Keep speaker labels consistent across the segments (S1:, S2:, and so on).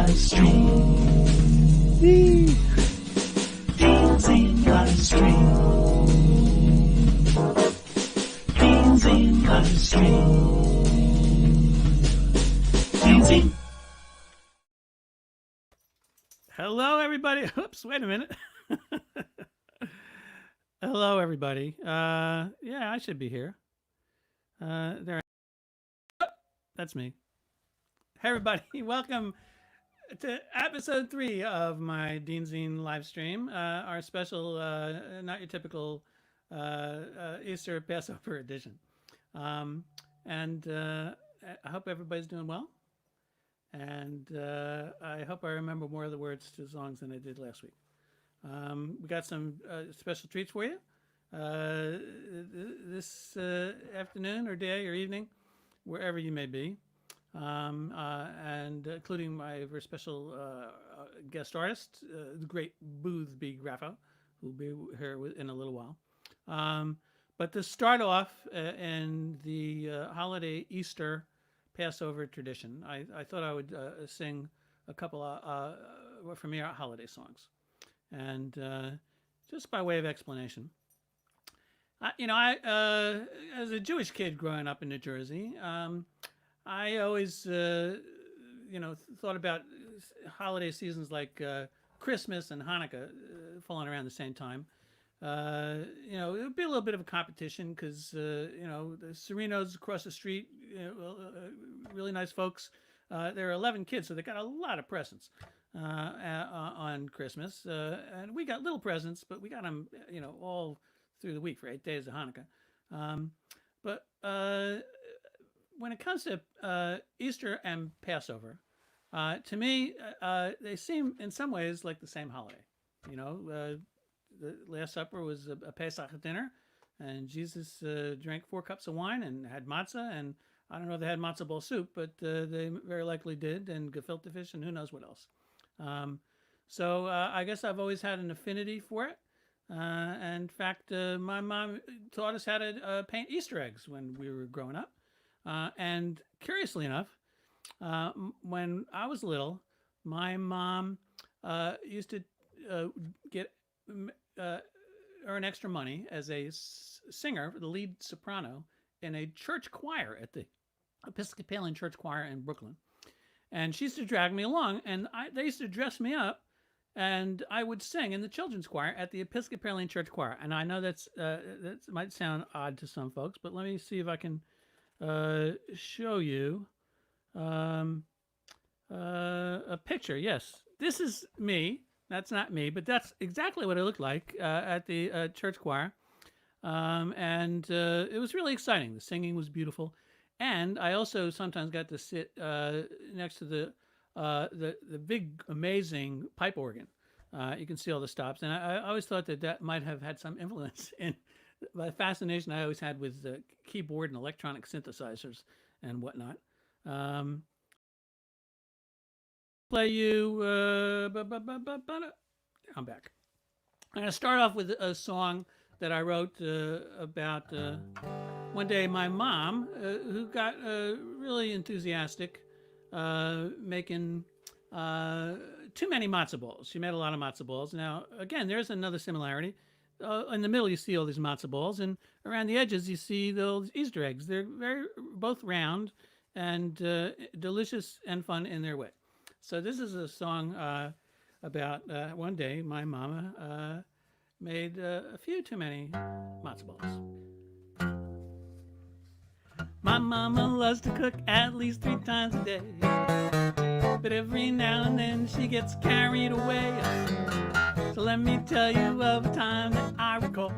S1: LiveStream. DeanZine LiveStream. DeanZine LiveStream. DeanZine.
S2: Hello, everybody. Oops, wait a minute. Hello, everybody. Yeah, I should be here. There. That's me. Hey, everybody. Welcome to episode 3 of my DeanZine live stream, our special, not your typical Easter Passover edition. And I hope everybody's doing well. And I hope I remember more of the words to the songs than I did last week. We got some special treats for you this afternoon or day or evening, wherever you may be, and including my very special guest artist, the great Boothby Graffoe, who will be here in a little while. But to start off in the holiday Easter Passover tradition, I thought I would sing a couple of familiar holiday songs. And just by way of explanation, I as a Jewish kid growing up in New Jersey, I always, thought about holiday seasons like Christmas and Hanukkah falling around the same time. It would be a little bit of a competition because, the Serenos across the street, really nice folks. There are 11 kids, so they got a lot of presents on Christmas. And we got little presents, but we got them, all through the week for 8 days of Hanukkah. But when it comes to Easter and Passover, to me, they seem in some ways like the same holiday. The Last Supper was a Pesach dinner, and Jesus drank 4 cups of wine and had matzah, and I don't know if they had matzo ball soup, but they very likely did, and gefilte fish, and who knows what else. So I guess I've always had an affinity for it. And in fact, my mom taught us how to paint Easter eggs when we were growing up. And curiously enough, when I was little, my mom used to earn extra money as a singer, the lead soprano, in a church choir at the Episcopalian Church Choir in Brooklyn. And she used to drag me along, and they used to dress me up, and I would sing in the children's choir at the Episcopalian Church Choir. And I know that might sound odd to some folks, but let me see if I can show you a picture. Yes, this is me. That's not me, but that's exactly what it looked like at the church choir. And it was really exciting. The singing was beautiful. And I also sometimes got to sit next to the big, amazing pipe organ. You can see all the stops. And I always thought that might have had some influence in the fascination I always had with the keyboard and electronic synthesizers and whatnot. Play you. I'm back. I'm going to start off with a song that I wrote about one day my mom, who got really enthusiastic making too many matzo balls. She made a lot of matzo balls. Now, again, there's another similarity. In the middle, you see all these matzo balls, and around the edges, you see those Easter eggs. They're both round and delicious and fun in their way. So this is a song about one day my mama made a few too many matzo balls. My mama loves to cook at least 3 times a day, but every now and then she gets carried away. So let me tell you of a time that I recall.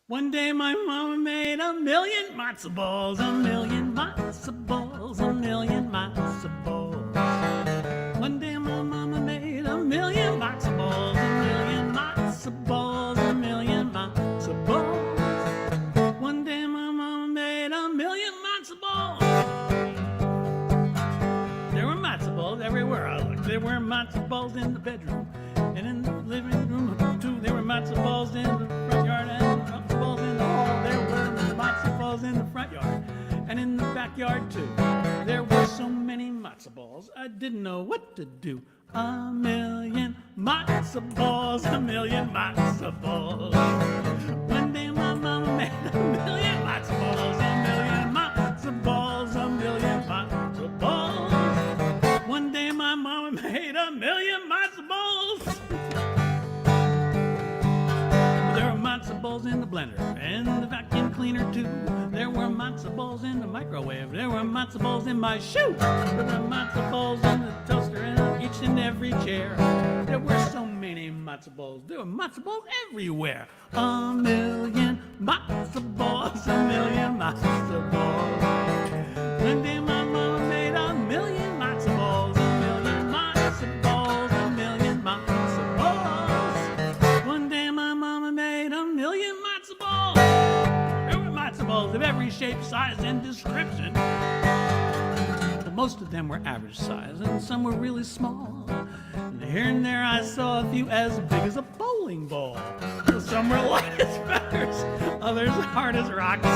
S2: One day my mama made 1,000,000 matzo balls, 1,000,000 matzo balls, 1,000,000 matzo balls. One day my mama made 1,000,000 matzo balls, 1,000,000 matzo balls, 1,000,000 matzo balls. One day my mama made 1,000,000 matzo balls. There were matzo balls everywhere I looked. There were matzo balls in the bedroom and in the living room too. There were matzo balls in the front yard and matzo balls in the hall. There were matzo balls in the front yard and in the backyard too. There were so many balls. I didn't know what to do. A million matzo balls, a million matzo balls. One day my mama made a million matzo balls, a million matzo balls, a million matzo balls. One day my mama made a million matzo balls. There were matzo balls in the blender and the vacuum cleaner too. There were matzo balls in the microwave. There were matzo balls in my shoe. There were matzo balls in the toaster and each and every chair. There were so many matzo balls. There were matzo balls everywhere. A million matzo balls, a million matzo balls. One day my mama made a million matzo balls, a million matzo balls, a million matzo balls. One day my mama made a million matzo balls. There were matzo balls of every shape, size, and description. But most of them were average size, and some were really small. And here and there I saw a few as big as a bowling ball. Some were light as feathers, others hard as rocks.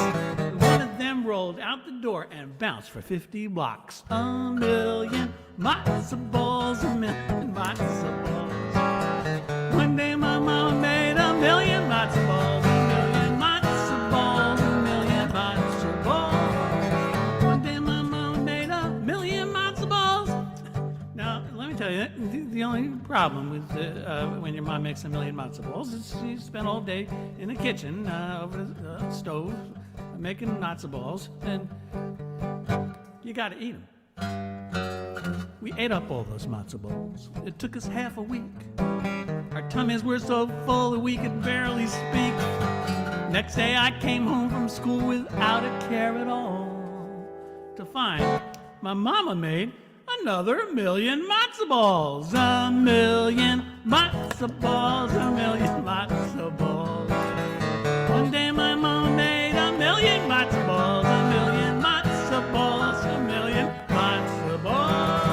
S2: One of them rolled out the door and bounced for 50 blocks. A million matzo balls, a million matzo balls. One day my mama made a million matzo balls, a million matzo balls, a million matzo balls. One day my mama made a million matzo balls. Now, let me tell you, the only problem with when your mom makes a million matzo balls is she spent all day in the kitchen over the stove making matzo balls, and you got to eat them. We ate up all those matzo balls. It took us half a week. Our tummies were so full that we could barely speak. Next day I came home from school without a care at all, to find my mama made another million matzo balls. A million matzo balls, a million matzo balls. One day my mama made a million matzo balls, a million matzo balls, a million matzo balls.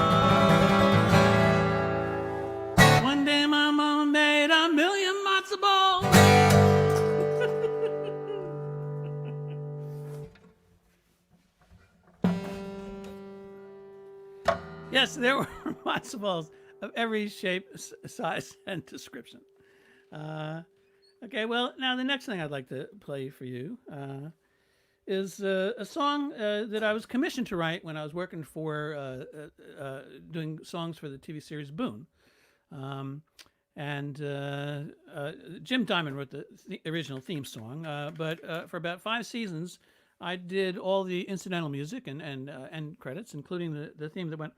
S2: One day my mama made a million matzo balls. Yes, there were matzo balls of every shape, size, and description. Okay, well, now the next thing I'd like to play for you is a song that I was commissioned to write when I was working for doing songs for the TV series Boone. And Jim Diamond wrote the original theme song, but for about 5 seasons, I did all the incidental music and credits, including the theme that went.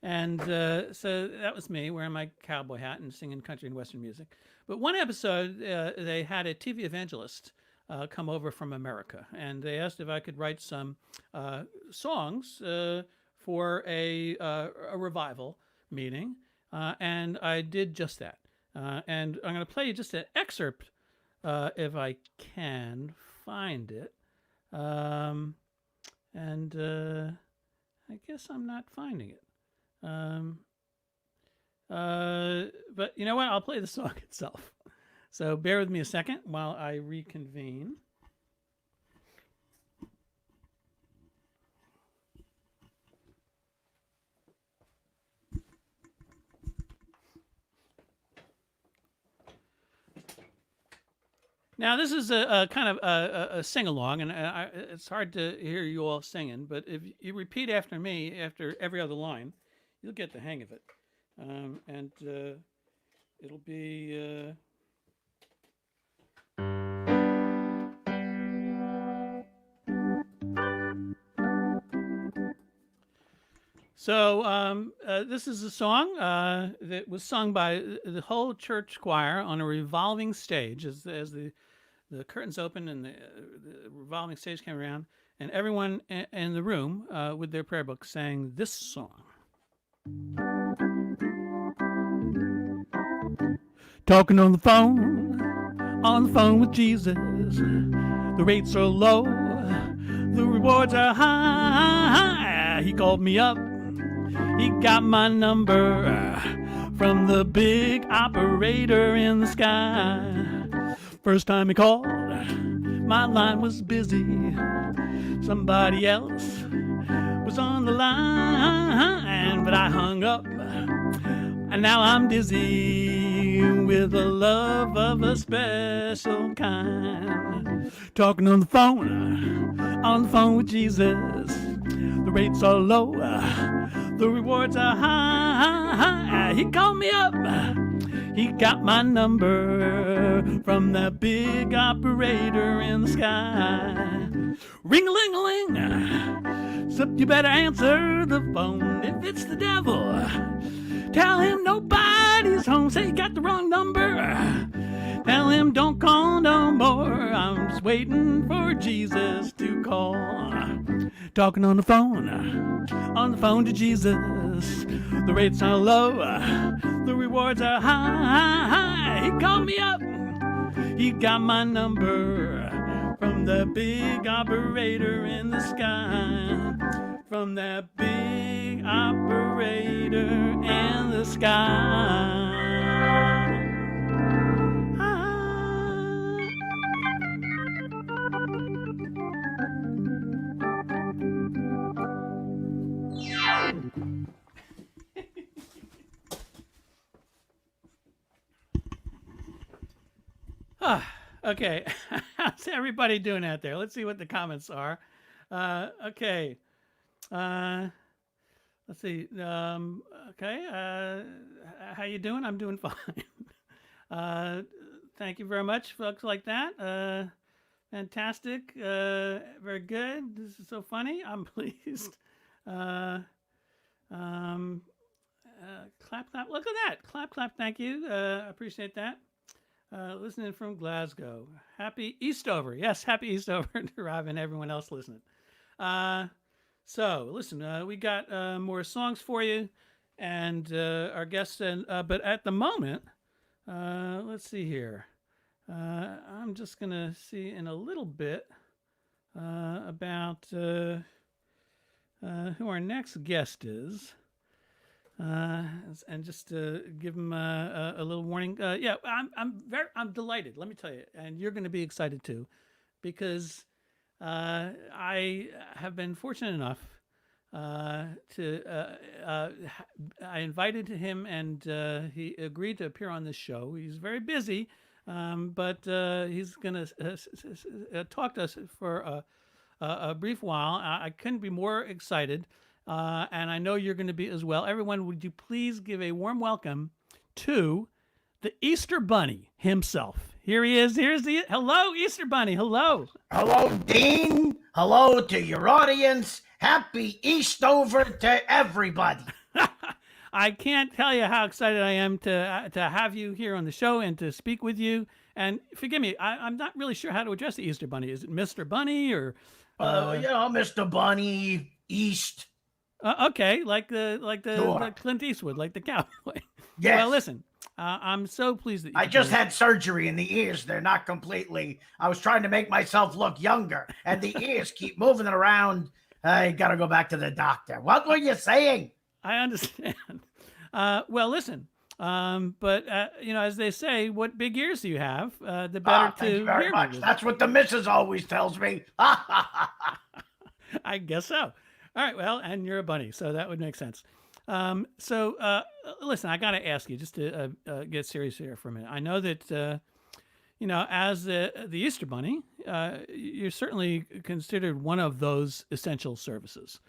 S2: And so that was me wearing my cowboy hat and singing country and western music. But one episode, they had a TV evangelist come over from America, and they asked if I could write some songs for a revival meeting, and I did just that. And I'm going to play you just an excerpt, if I can find it. And I guess I'm not finding it. But you know what? I'll play the song itself. So bear with me a second while I reconvene. Now, this is a kind of a sing-along, and it's hard to hear you all singing, but if you repeat after me, after every other line, you'll get the hang of it. And it'll be... So this is a song that was sung by the whole church choir on a revolving stage as the curtains opened and the revolving stage came around, and everyone in the room with their prayer book sang this song. Talking on the phone with Jesus. The rates are low, the rewards are high. He called me up. He got my number from the big operator in the sky. First time he called, My line was busy. Somebody else was on the line, but I hung up, and now I'm dizzy with a love of a special kind. Talking on the phone with Jesus. The rates are low, the rewards are high. He called me up. He got my number from the big operator in the sky. Ring-a-ling-a-ling, so you better answer the phone. If it's the devil, tell him nobody's home. Say you got the wrong number. Tell him don't call no more. I'm just waiting for Jesus to call. Talking on the phone to Jesus. The rates are low, the rewards are high. He called me up. He got my number from the big operator in the sky. From that big operator in the sky. Okay. How's everybody doing out there? Let's see what the comments are. Okay. Let's see. Okay. How you doing? I'm doing fine. Thank you very much, folks like that. Fantastic. Very good. This is so funny. I'm pleased. Clap, clap. Look at that. Clap, clap. Thank you. I appreciate that. Listening from Glasgow. Happy Eastover. Yes, happy Eastover to Rob and everyone else listening. So, listen, we got more songs for you and our guests. But at the moment, let's see here. I'm just going to see in a little bit about who our next guest is. And just to give them a little warning. Yeah, I'm delighted. Let me tell you, and you're going to be excited too, because I have been fortunate enough to I invited him, and he agreed to appear on this show. He's very busy, but he's going to talk to us for a brief while. I couldn't be more excited. And I know you're going to be as well. Everyone, would you please give a warm welcome to the Easter Bunny himself. Here he is. Hello, Easter Bunny. Hello.
S3: Hello, Dean. Hello to your audience. Happy Eastover to everybody.
S2: I can't tell you how excited I am to have you here on the show and to speak with you. And forgive me, I'm not really sure how to address the Easter Bunny. Is it Mr. Bunny or?
S3: Mr. Bunny, East.
S2: Okay, like the
S3: Sure.
S2: Clint Eastwood, like the cowboy.
S3: Yes.
S2: Well, listen, I'm so pleased that you
S3: I just had surgery in the ears. They're not completely. I was trying to make myself look younger, and the ears keep moving around. I got to go back to the doctor. What were you saying?
S2: I understand. Well, listen, but as they say, what big ears do you have? The better
S3: Thank you very
S2: hear
S3: much.
S2: music.
S3: That's what the missus always tells me.
S2: I guess so. All right, well, and you're a bunny, so that would make sense. Listen, I got to ask you, just to get serious here for a minute. I know that, as the Easter Bunny, you're certainly considered one of those essential services.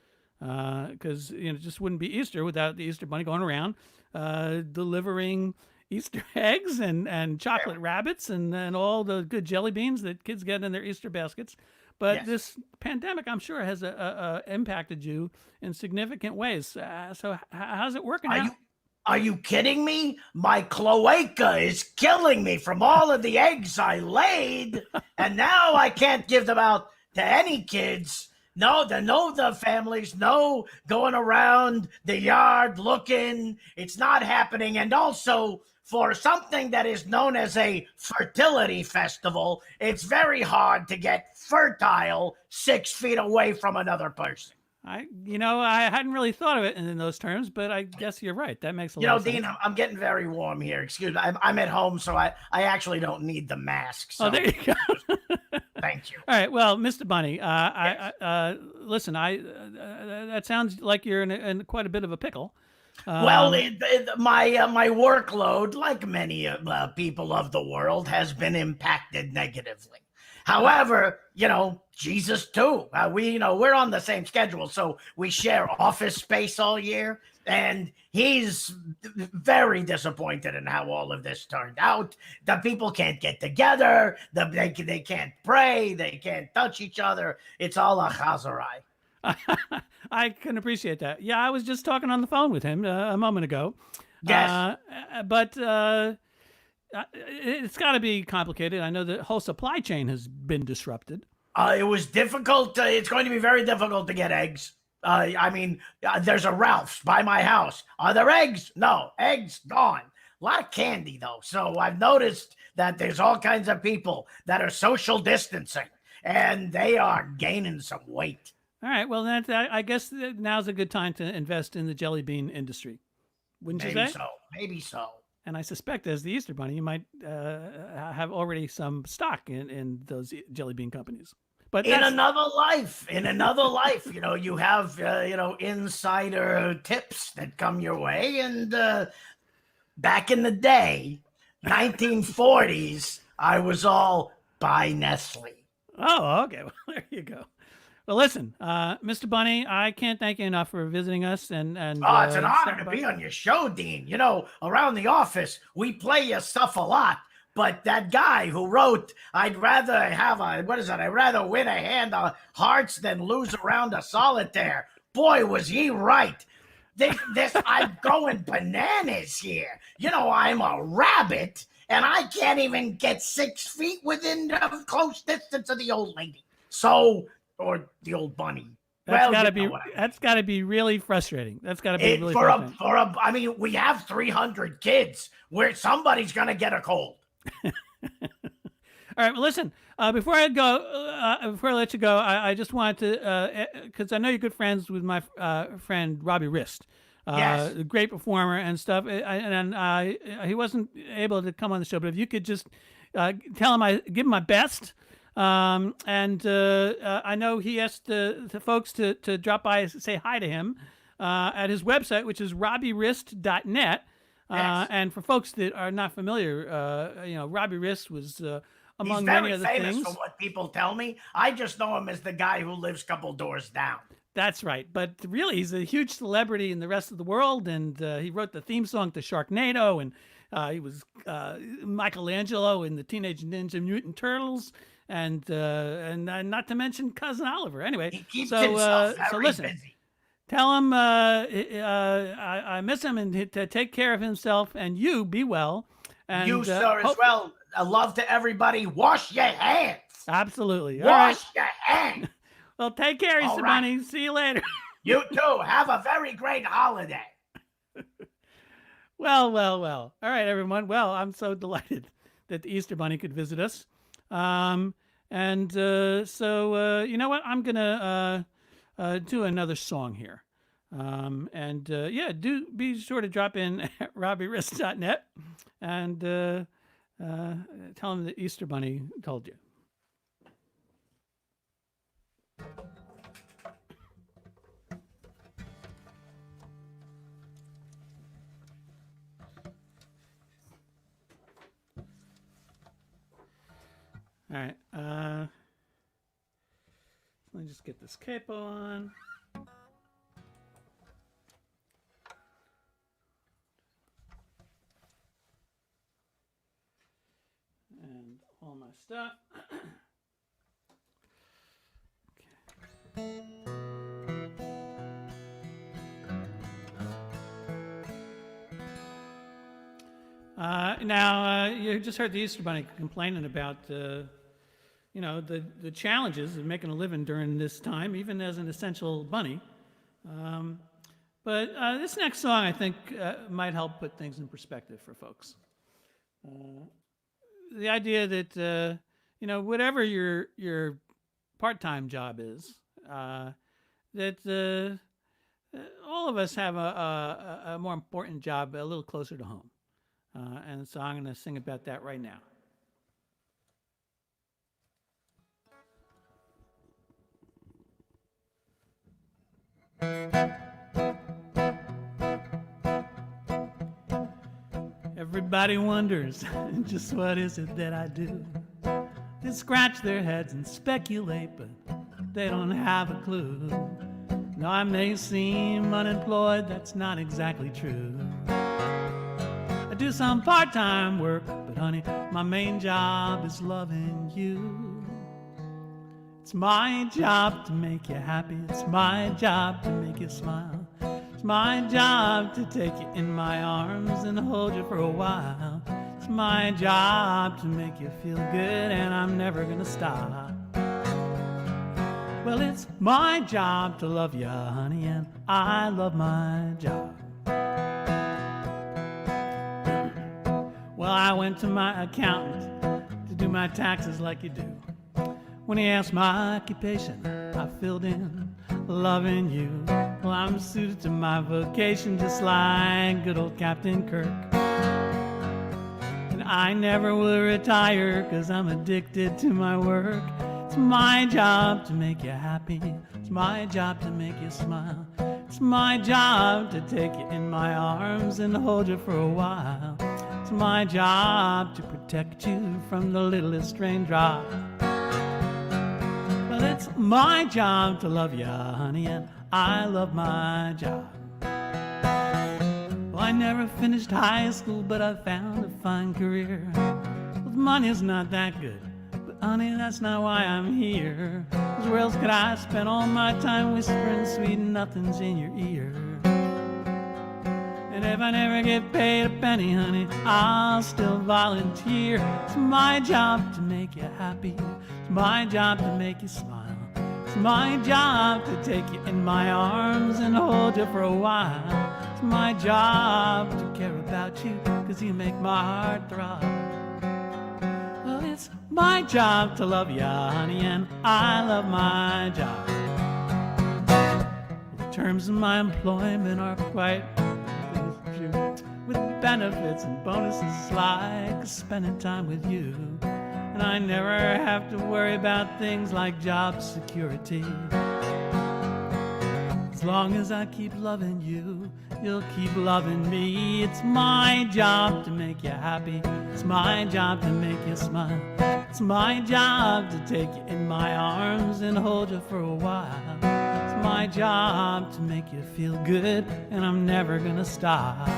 S2: Because, it just wouldn't be Easter without the Easter Bunny going around delivering Easter eggs and chocolate rabbits and all the good jelly beans that kids get in their Easter baskets. But
S3: Yes.
S2: this pandemic, I'm sure, has impacted you in significant ways. So how's it working out?
S3: Are you kidding me? My cloaca is killing me from all of the eggs I laid, and now I can't give them out to any kids. No, the families, no going around the yard looking. It's not happening. And also, for something that is known as a fertility festival, it's very hard to get fertile 6 feet away from another person.
S2: I hadn't really thought of it in those terms, but I guess you're right. That makes a lot of sense.
S3: Dean, I'm getting very warm here. Excuse me. I'm at home, so I actually don't need the mask. So
S2: Oh, there you go.
S3: thank Thank you.
S2: All right. Well, Mr. Bunny, listen. That sounds like you're in quite a bit of a pickle.
S3: Well, my workload, like many people of the world, has been impacted negatively. However, Jesus too. We're on the same schedule, so we share office space all year. And he's very disappointed in how all of this turned out. The people can't get together. They can't pray. They can't touch each other. It's all a chazarai.
S2: I can appreciate that. Yeah, I was just talking on the phone with him a moment ago.
S3: Yes.
S2: But it's got to be complicated. I know the whole supply chain has been disrupted.
S3: It was difficult. It's going to be very difficult to get eggs. There's a Ralph's by my house. Are there eggs? No, eggs gone. A lot of candy though. So I've noticed that there's all kinds of people that are social distancing, and they are gaining some weight.
S2: All right. Well, I guess now's a good time to invest in the jelly bean industry. Wouldn't you say?
S3: Maybe so.
S2: And I suspect, as the Easter Bunny, you might have already some stock in those jelly bean companies. But
S3: in another life, you have insider tips that come your way. And back in the day, 1940s, I was all buy Nestle.
S2: Oh, okay. Well, there you go. Well, listen, Mr. Bunny, I can't thank you enough for visiting us. And
S3: it's an honor to be on your show, Dean. Around the office, we play your stuff a lot. But that guy who wrote, I'd rather have I'd rather win a hand of hearts than lose a round of solitaire. Boy, was he right. I'm going bananas here. I'm a rabbit, and I can't even get 6 feet within a close distance of the old lady. Or the old bunny.
S2: That's got to be really frustrating. That's got to be really frustrating.
S3: We have 300 kids where somebody's going to get a cold.
S2: All right. Well, listen. Before I let you go, I just wanted to, because I know you're good friends with my friend Robbie Wrist.
S3: Yes.
S2: A great performer and stuff. And he wasn't able to come on the show, but if you could just tell him give him my best. I know he asked the folks to drop by and say hi to him at his website, which is robbiewrist.net.
S3: Yes.
S2: And for folks that are not familiar, Robbie Wrist was among many other things.
S3: He's very famous for what people tell me. I just know him as the guy who lives a couple doors down.
S2: That's right. But really, he's a huge celebrity in the rest of the world. And he wrote the theme song to Sharknado. And he was Michelangelo in the Teenage Ninja Mutant Turtles. And not to mention Cousin Oliver. Anyway,
S3: he keeps himself very
S2: so listen.
S3: busy.
S2: Tell him I miss him and to take care of himself. And you be well. And
S3: you, sir, as well. Love to everybody. Wash your hands.
S2: Absolutely.
S3: Wash your hands.
S2: Well, take care, Easter Bunny. See you later.
S3: You too. Have a very great holiday.
S2: Well. All right, everyone. Well, I'm so delighted that the Easter Bunny could visit us. So you know what? I'm going to do another song here. Do be sure to drop in at robbiewrist.net and tell him the Easter Bunny told you. All right. Let me just get this capo on. And all my stuff. Okay. Now, you just heard the Easter Bunny complaining about, the challenges of making a living during this time, even as an essential bunny. But this next song, I think, might help put things in perspective for folks. The idea that, whatever your part-time job is, that all of us have a more important job a little closer to home. And so I'm going to sing about that right now. Everybody wonders just what is it that I do. They scratch their heads and speculate, but they don't have a clue. Now I may seem unemployed, that's not exactly true. I do some part-time work, but honey, my main job is loving you. It's my job to make you happy, it's my job to make you smile. It's my job to take you in my arms and hold you for a while. It's my job to make you feel good, and I'm never gonna stop. Well, it's my job to love you, honey, and I love my job. Well, I went to my accountant to do my taxes like you do. When he asked my occupation, I filled in loving you. Well, I'm suited to my vocation just like good old Captain Kirk. And I never will retire 'cause I'm addicted to my work. It's my job to make you happy. It's my job to make you smile. It's my job to take you in my arms and hold you for a while. It's my job to protect you from the littlest raindrop. Well, it's my job to love you, honey, and I love my job. Well, I never finished high school, but I found a fine career. Well, money's not that good, but honey, that's not why I'm here. 'Cause where else could I spend all my time whispering sweet nothings in your ear? And if I never get paid a penny, honey, I'll still volunteer. It's my job to make you happy. It's my job to make you smile. It's my job to take you in my arms and hold you for a while. It's my job to care about you, 'cause you make my heart throb. Well, it's my job to love you, honey, and I love my job. The terms of my employment are quite with benefits and bonuses like spending time with you. And I never have to worry about things like job security. As long as I keep loving you, you'll keep loving me. It's my job to make you happy. It's my job to make you smile. It's my job to take you in my arms and hold you for a while. It's my job to make you feel good, and I'm never gonna stop.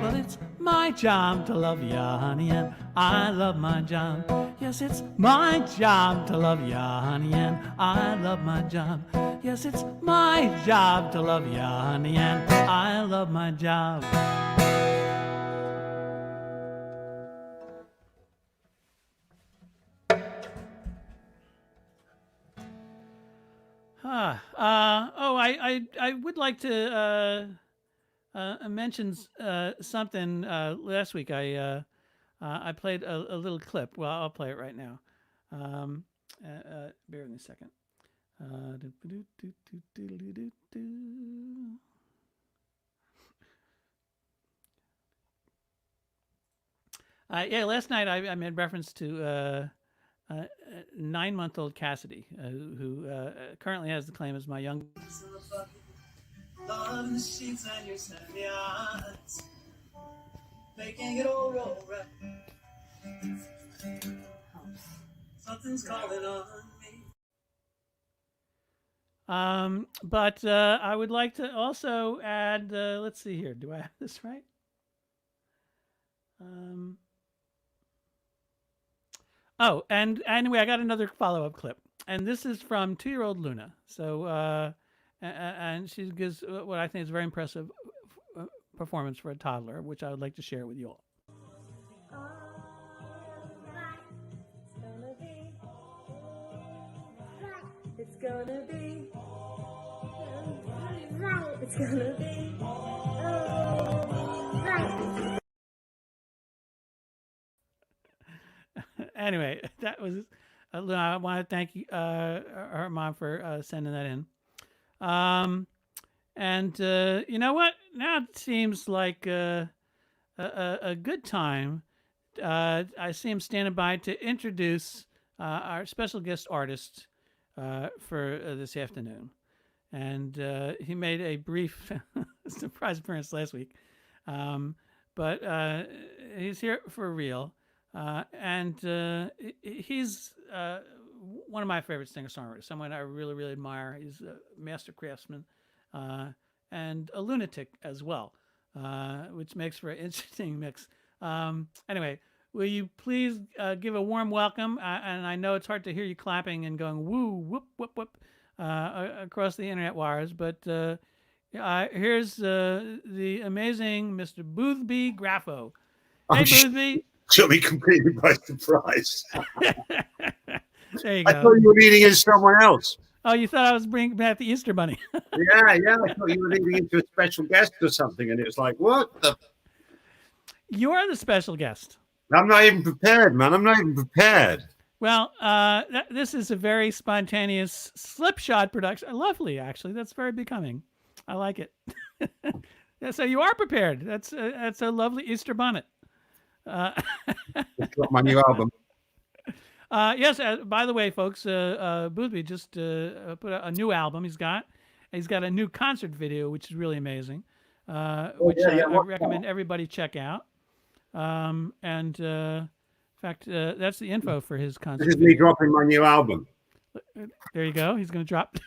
S2: Well, it's my job to love you, honey, and I love my job. Yes, it's my job to love you, honey, and I love my job. Yes, it's my job to love you, honey, and I love my job. I would like to mention something. Last week I played a little clip. Well, I'll play it right now. Bear with me a second. Yeah, last night I made reference to 9-month-old Cassidy, who currently has the claim as my young. Love the sheets and your snappy eyes, making it all right. Something's calling on me. But I would like to also add. Let's see here. Do I have this right? Oh, and anyway, I got another follow-up clip, and this is from 2-year-old Luna. So, and she gives what I think is a very impressive performance for a toddler, which I would like to share with you all. It's gonna be right. It's gonna be right. Anyway, that was. I want to thank you, her mom for sending that in. And you know what? Now it seems like a good time. I see him standing by to introduce our special guest artist for this afternoon. and he made a brief surprise appearance last week. But he's here for real, and he's one of my favorite singer-songwriters. Someone I really, really admire. He's a master craftsman and a lunatic as well, which makes for an interesting mix. Anyway, will you please give a warm welcome? And I know it's hard to hear you clapping and going woo, whoop, whoop, whoop across the internet wires, but here's the amazing Mr. Boothby Graffoe. Hey, Boothby.
S4: Took me completely by surprise.
S2: There you
S4: I
S2: go.
S4: thought you were leading into someone else.
S2: Oh, you thought I was bringing back the Easter Bunny.
S4: Yeah. I thought you were leading into a special guest or something, and it was like, what the?
S2: You're the special guest.
S4: I'm not even prepared, man. I'm not even prepared.
S2: Well, this is a very spontaneous slipshod production. Lovely, actually. That's very becoming. I like it. Yeah, so you are prepared. That's a lovely Easter bonnet.
S4: Got my new album.
S2: Yes. By the way, folks, Boothby just put a new album. He's got a new concert video, which is really amazing. Which I recommend everybody check out. In fact, that's the info for his concert.
S4: This is me dropping my new album.
S2: There you go. He's going to drop.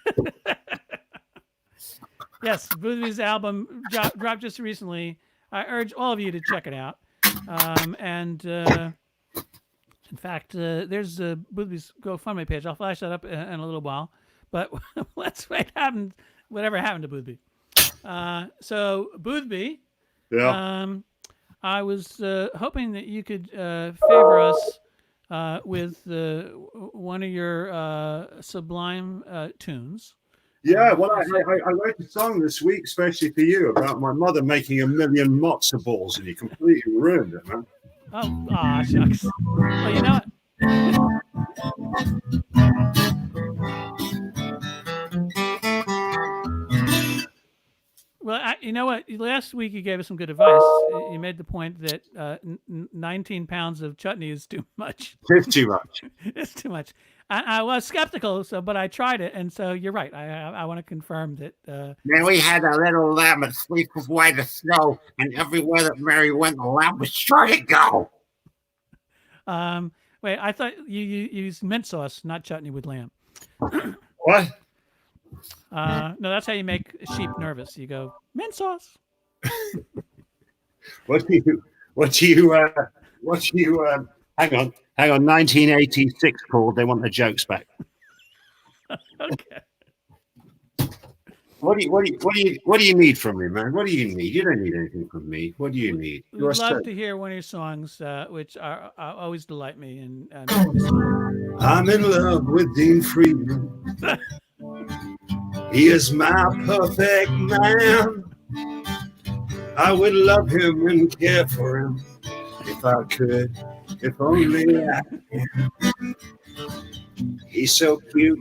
S2: Yes, Boothby's album dropped just recently. I urge all of you to check it out. In fact, there's Boothby's GoFundMe page. I'll flash that up in a little while. But let's wait. Whatever happened to Boothby? So Boothby, I was hoping that you could favor us with one of your sublime tunes.
S4: Yeah, well, I wrote a song this week, especially for you, about my mother making a million matzo balls, and you completely ruined it, man.
S2: Oh, shucks. Well, you know what? Well, you know what? Last week you gave us some good advice. You made the point that 19 pounds of chutney is too much.
S4: It's too much.
S2: It's too much. I was skeptical, but I tried it, and so you're right. I want to confirm that.
S4: Then we had a little lamb and 3 foot wide of snow, and everywhere that Mary went, the lamb was sure to go.
S2: Wait, I thought you used mint sauce, not chutney with lamb.
S4: What?
S2: No, that's how you make sheep nervous. You go mint sauce.
S4: What do you hang on 1986 called? They want the jokes back.
S2: Okay.
S4: What do you need from me, man? What do you need? You don't need anything from me. What do you need?
S2: We'd love to hear one of your songs, which always delight me.
S4: I'm in love with Dean Friedman. He is my perfect man. I would love him and care for him if I could, if only I can. He's so cute.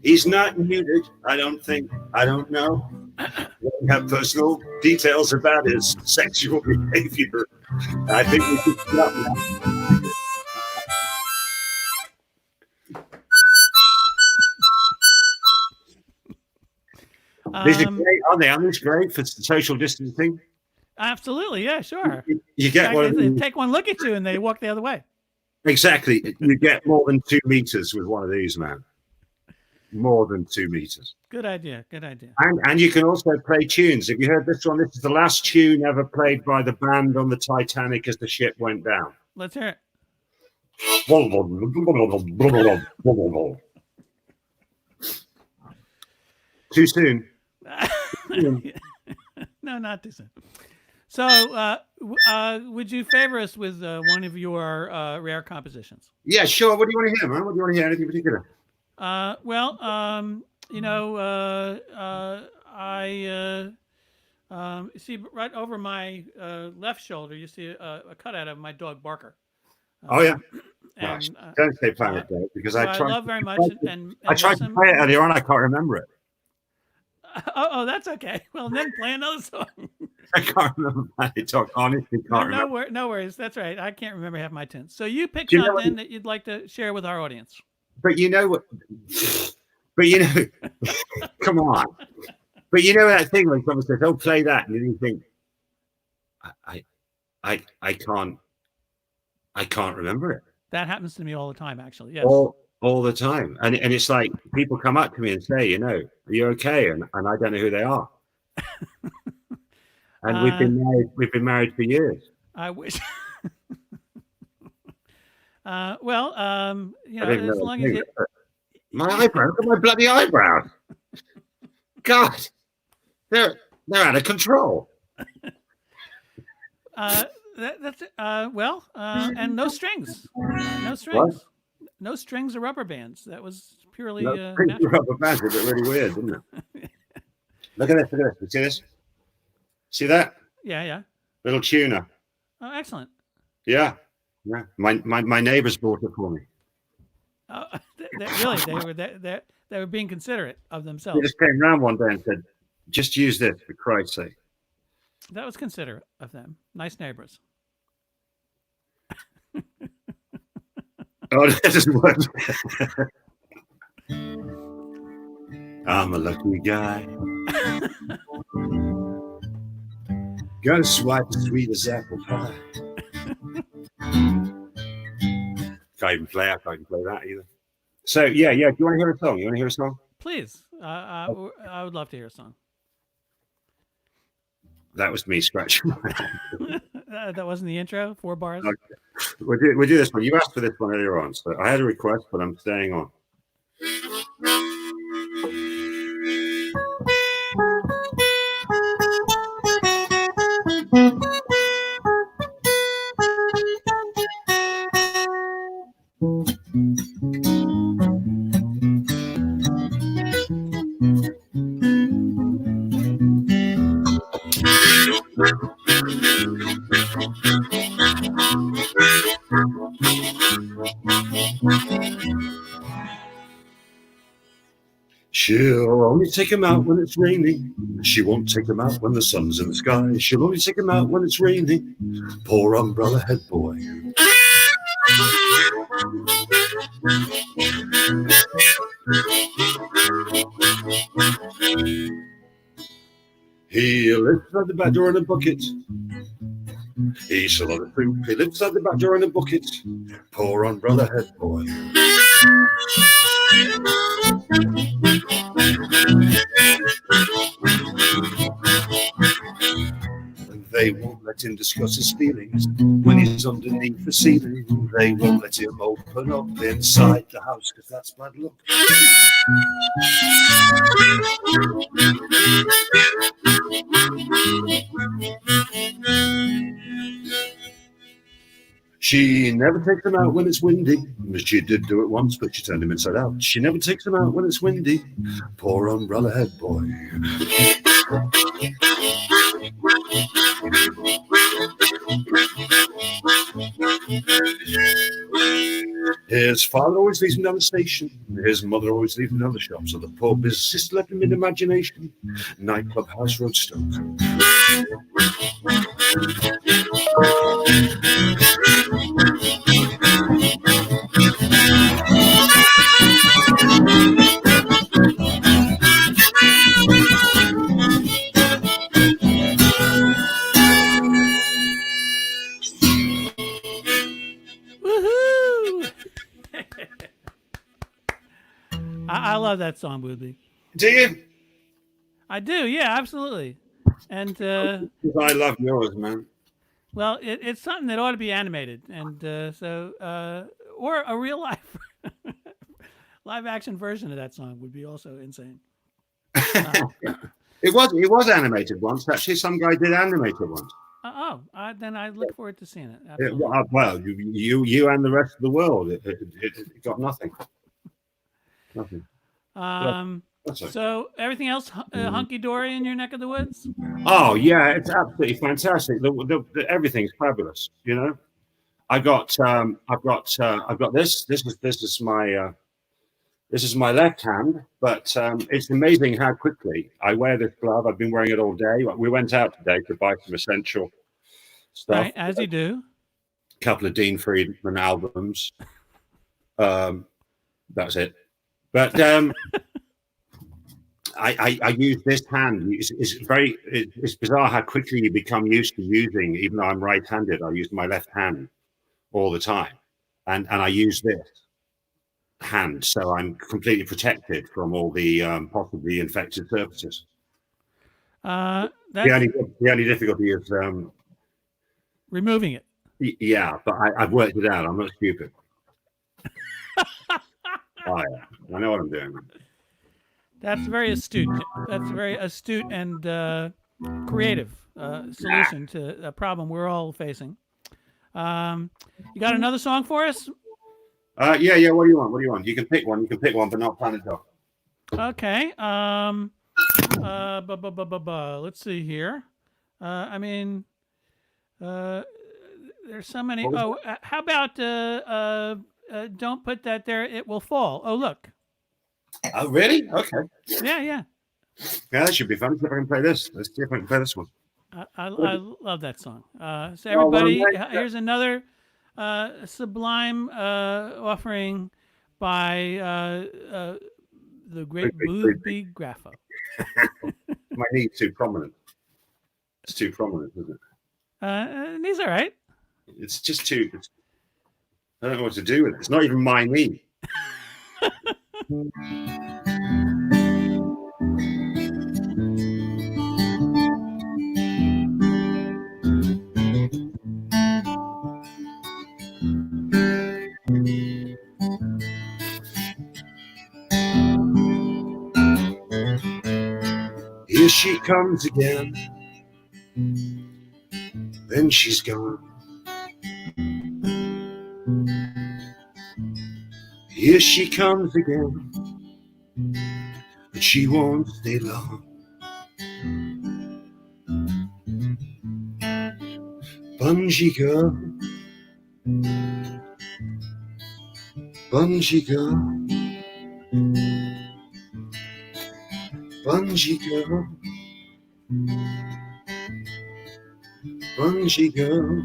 S4: He's not muted, I don't know. We have personal details about his sexual behavior. I think we should stop now. These are great, aren't they? Aren't these great for social distancing?
S2: Absolutely, yeah, sure.
S4: You get
S2: they take one look at you and they walk the other way.
S4: Exactly. You get more than 2 meters with one of these, man. More than 2 meters.
S2: Good idea. Good idea.
S4: And you can also play tunes. Have you heard this one? This is the last tune ever played by the band on the Titanic as the ship went down.
S2: Let's hear it.
S4: Too soon.
S2: No, not too soon. So, would you favor us with one of your rare compositions?
S4: Yeah, sure. What do you want to hear, man? What do you want to hear? Anything particular?
S2: I see right over my left shoulder, you see a cutout of my dog Barker.
S4: Oh yeah.
S2: And,
S4: don't say Planet Day because I
S2: love very much.
S4: I tried to play it earlier on. I can't remember it.
S2: Oh, that's okay. Well, then play another song.
S4: I can't remember Planet Talk. Honestly, can't remember.
S2: No worries. That's right. I can't remember half my tunes. So you pick something that you'd like to share with our audience.
S4: But you know what? Come on. But you know that thing when someone says, "Oh, play that," and you think, I can't remember it.
S2: That happens to me all the time, actually. Yes.
S4: All the time, and it's like people come up to me and say, "Are you okay?" And I don't know who they are. And we've been married for years.
S2: I wish. As
S4: I
S2: long
S4: didn't
S2: as
S4: know
S2: you.
S4: my eyebrow, look at my bloody eyebrows. God, they're out of control.
S2: That's and no strings. No strings.
S4: What?
S2: No strings or rubber bands. That was purely
S4: Natural. Rubber bands, it looked really weird, didn't it? Look at this. You see this? See that?
S2: Yeah.
S4: Little tuner.
S2: Oh, excellent.
S4: Yeah. My neighbors bought it for me.
S2: Oh, really? They were being considerate of themselves.
S4: They just came around one day and said, "Just use this, for Christ's sake."
S2: That was considerate of them. Nice neighbors.
S4: Oh, that doesn't work. I'm a lucky guy. Got a swipe as sweet as apple pie. Can't even play that either. So yeah. Do you want to hear a song? You want to hear a song?
S2: Please. I would love to hear a song.
S4: That was me scratching my head.
S2: That wasn't the intro. 4 bars.
S4: Okay. We'll do this one. You asked for this one earlier on, so I had a request, but I'm staying on. She'll only take him out when it's raining. She won't take him out when the sun's in the sky. She'll only take him out when it's raining. Poor umbrella head boy. He lives at the back door in a bucket. He's a lot of poop. He lives at the back door in a bucket. Poor umbrella head boy. They won't let him discuss his feelings when he's underneath the ceiling. They won't let him open up inside the house because that's bad luck. She never takes him out when it's windy. She did do it once, but she turned him inside out. She never takes him out when it's windy. Poor umbrella head boy. His father always leaves him down the station. His mother always leaves him down the shop. So the poor business left him in imagination. Nightclub, house, road, Stoke.
S2: Woohoo! I love that song, Boothby.
S4: Do you?
S2: I do, yeah, absolutely. And
S4: I love yours, man.
S2: well, it's something that ought to be animated, and or a real life live action version of that song would be also insane.
S4: It was animated once. Actually, some guy did animate it once.
S2: Then I look forward to seeing it. Absolutely.
S4: Well, you and the rest of the world, it got nothing. Nothing. That's okay.
S2: So everything else hunky dory in your neck of the woods?
S4: Oh yeah, it's absolutely fantastic. Everything's fabulous. You know, I've got this. This is my left hand, but it's amazing how quickly I wear this glove. I've been wearing it all day. We went out today to buy some essential stuff.
S2: Right, as you do.
S4: A couple of Dean Friedman albums. That's it. But I use this hand. It's bizarre how quickly you become used to using, even though I'm right-handed, I use my left hand all the time. And I use this hand, so I'm completely protected from all the possibly infected surfaces.
S2: That's
S4: The only difficulty is
S2: removing it.
S4: yeah, but I've worked it out. I'm not stupid. I know what I'm doing.
S2: That's very astute. That's a very astute and creative solution to a problem we're all facing. You got another song for us?
S4: Yeah. What do you want? You can pick one. But not Planet Dog.
S2: Okay. Let's see here. There's so many. How about don't put that there? It will fall. Oh, look.
S4: Oh, really? Okay.
S2: Yeah.
S4: Yeah, that should be fun. See if I can play this. Let's see if I can play this one.
S2: I love that song. So everybody, here's another sublime offering by the great Boothby Graffoe.
S4: My knee's too prominent. It's too prominent, isn't it?
S2: Knee's all right.
S4: It's just too. I don't know what to do with it. It's not even my knee. Here she comes again, then she's gone. Here she comes again, but she won't stay long. Bungee girl, bungee girl, bungee girl, bungee girl.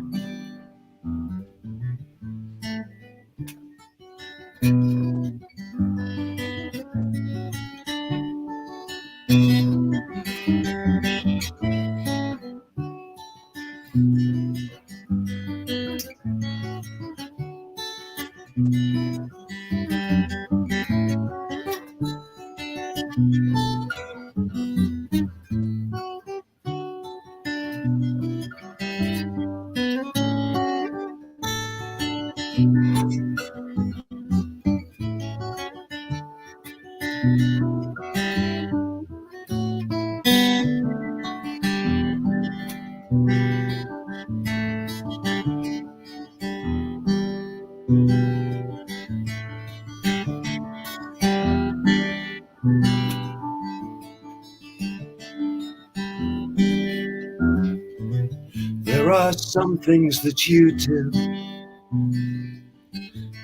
S4: There are some things that you do,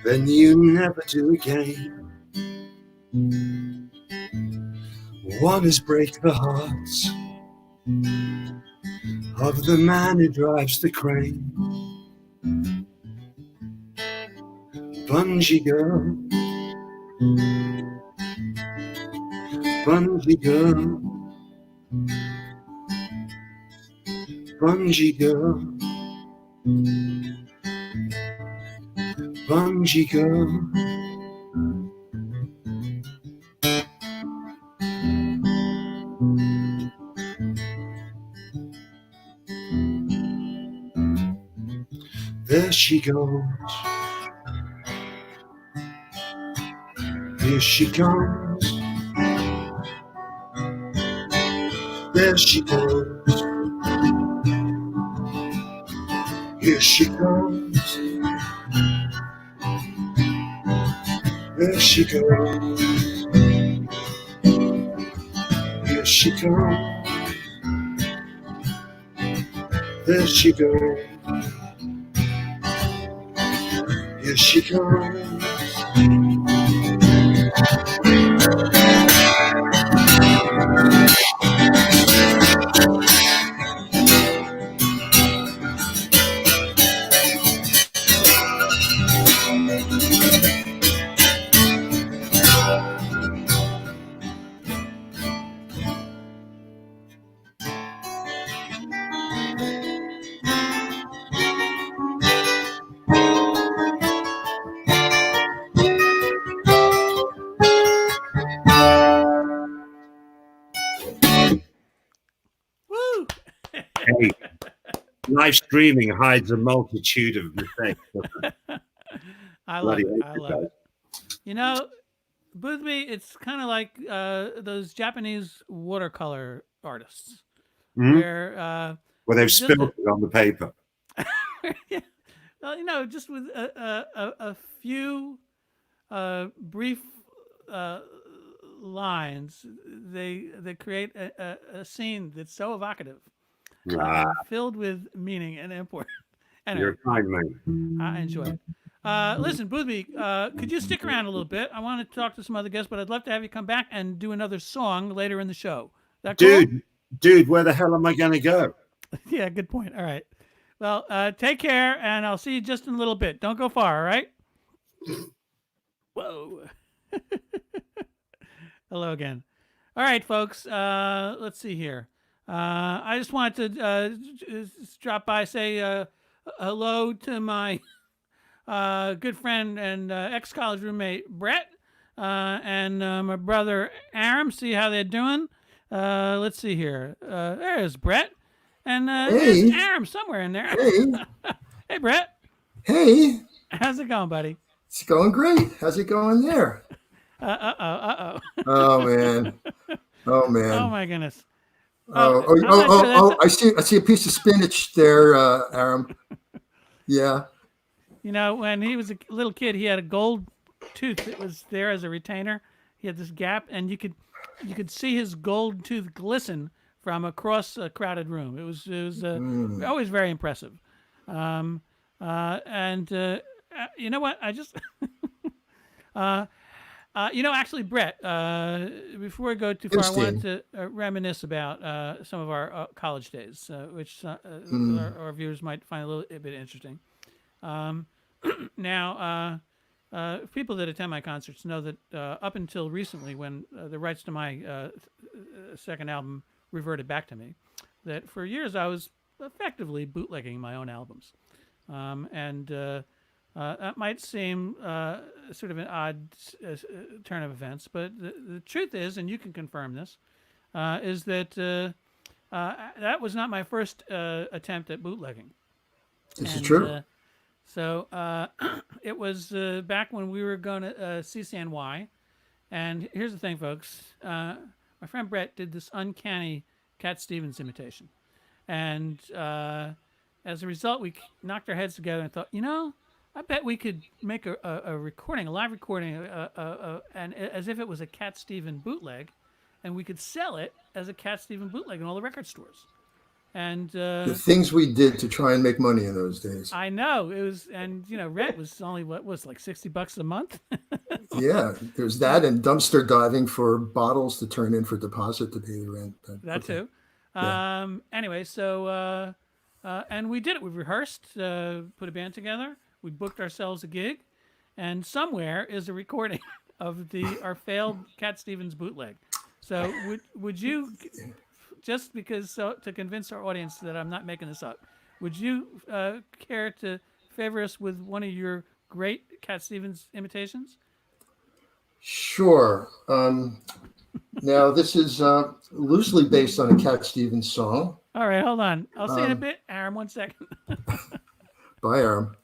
S4: then you never do again. One is break the hearts of the man who drives the crane. Bungee girl, bungee girl, bungee girl, bungee girl. There she goes. Here she comes. There she goes. Here she comes. There she goes. Here she comes. There she goes. Here she comes. Hey, live streaming hides a multitude of mistakes.
S2: I love it. I love it. You know, Boothby, it's kind of like those Japanese watercolor artists, where
S4: Well, they've
S2: it's just
S4: spilled it on the paper.
S2: yeah. Well, you know, just with a few brief lines, they create a scene that's so evocative, filled with meaning and import. Anyway,
S4: You're a kind man.
S2: I enjoy it. Listen, Boothby, could you stick around a little bit? I want to talk to some other guests, but I'd love to have you come back and do another song later in the show. That cool?
S4: Dude, where the hell am I going to go?
S2: Yeah, good point. All right. Well, take care, and I'll see you just in a little bit. Don't go far, all right? Whoa. Hello again. All right, folks. Let's see here. I just wanted to drop by, say hello to my good friend and ex-college roommate, Brett, and my brother, Aram. See how they're doing. Let's see here. There's Brett. And there's Aram somewhere in there.
S5: Hey.
S2: Hey, Brett.
S5: Hey.
S2: How's it going, buddy?
S5: It's going great. How's it going there?
S2: Uh-oh.
S5: Oh, man. Oh, man.
S2: Oh, my goodness.
S5: I see a piece of spinach there, Aram. Yeah.
S2: You know, when he was a little kid, he had a gold tooth that was there as a retainer. He had this gap, and you could see his gold tooth glisten from across a crowded room. It was always very impressive. And you know what? I just, actually, Brett, before I go too far, I wanted to reminisce about some of our college days, which our viewers might find a little bit interesting. Now, people that attend my concerts know that up until recently, when the rights to my second album reverted back to me, that for years I was effectively bootlegging my own albums. That might seem sort of an odd turn of events, but the truth is, and you can confirm this, is that that was not my first attempt at bootlegging.
S5: This is true.
S2: So it was back when we were going to CCNY. And here's the thing, folks. My friend Brett did this uncanny Cat Stevens imitation. And as a result, we knocked our heads together and thought, I bet we could make a recording, a live recording, and as if it was a Cat Stevens bootleg, and we could sell it as a Cat Stevens bootleg in all the record stores. And
S5: the things we did to try and make money in those days.
S2: I know it was, and rent was only like $60 a month.
S5: Yeah, there's that, and dumpster diving for bottles to turn in for deposit to pay the rent.
S2: That too. Yeah. Anyway, so and we did it. We rehearsed, put a band together. We booked ourselves a gig, and somewhere is a recording of our failed Cat Stevens bootleg. So would you, just because to convince our audience that I'm not making this up, would you care to favor us with one of your great Cat Stevens imitations?
S5: Sure. Now this is loosely based on a Cat Stevens song.
S2: All right, hold on. I'll say it a bit, Aram. 1 second.
S5: Bye, Aram.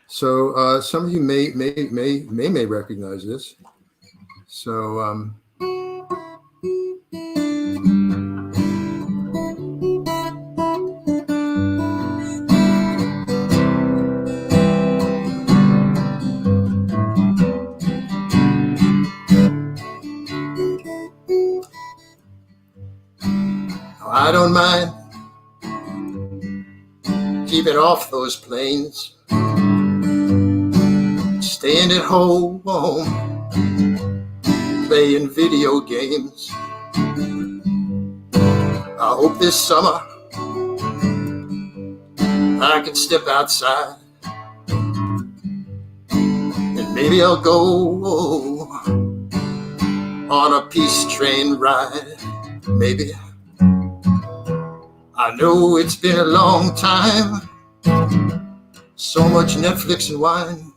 S5: So some of you may recognize this. So I don't mind keeping off those planes, staying at home, playing video games. I hope this summer I can step outside, and maybe I'll go on a peace train ride. Maybe. I know it's been a long time, so much Netflix and wine,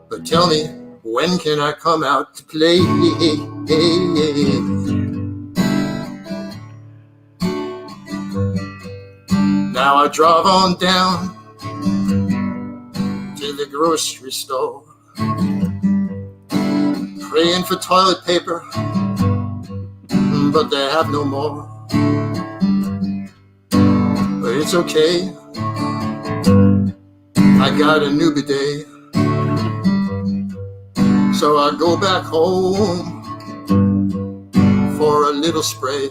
S5: but tell me, when can I come out to play? I drove on down to the grocery store, praying for toilet paper, but they have no more. But it's okay, I got a new bidet, so I go back home for a little spray.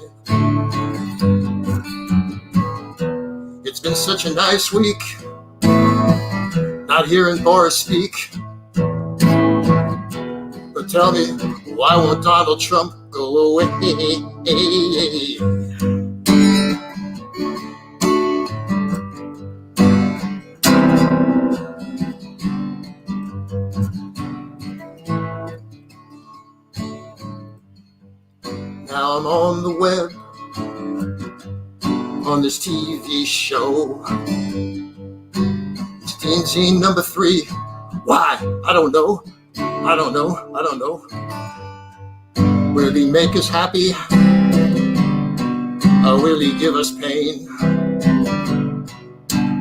S5: It's been such a nice week, not hearing Boris speak. But tell me, why won't Donald Trump go away? Now I'm on the web, on this TV show. It's DeanZine number 3. Why? I don't know. Will he make us happy? Or will he give us pain?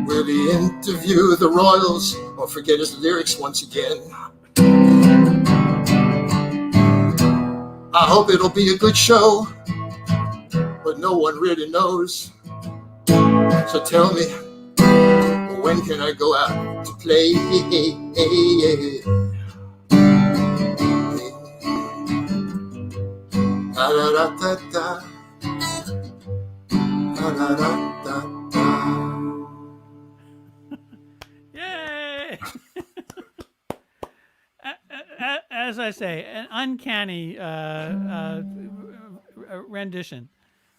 S5: Will he interview the royals or forget his lyrics once again? I hope it'll be a good show, but no one really knows. So tell me, when can I go out to play? Da da da da da. Da da da da da.
S2: Yay! As I say, an uncanny rendition.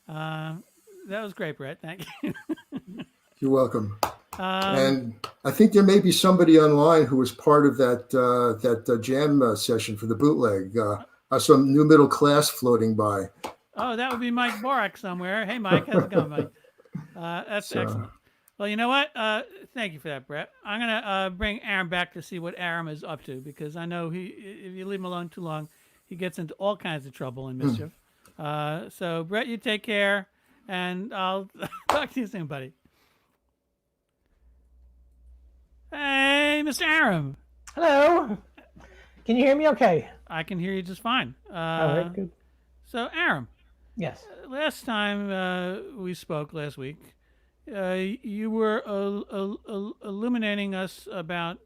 S2: That was great, Brett. Thank you.
S5: You're welcome. And I think there may be somebody online who was part of that jam session for the bootleg. I saw New Middle Class floating by.
S2: Oh, that would be Mike Borak somewhere. Hey, Mike, how's it going, Mike? That's excellent. Well, you know what? Thank you for that, Brett. I'm going to bring Aram back to see what Aram is up to, because I know if you leave him alone too long, he gets into all kinds of trouble and mischief. So, Brett, you take care, and I'll talk to you soon, buddy. Hey, Mr. Aram.
S6: Hello. Can you hear me okay?
S2: I can hear you just fine.
S6: All right, good.
S2: So, Aram.
S6: Yes.
S2: Last time we spoke last week, you were illuminating us about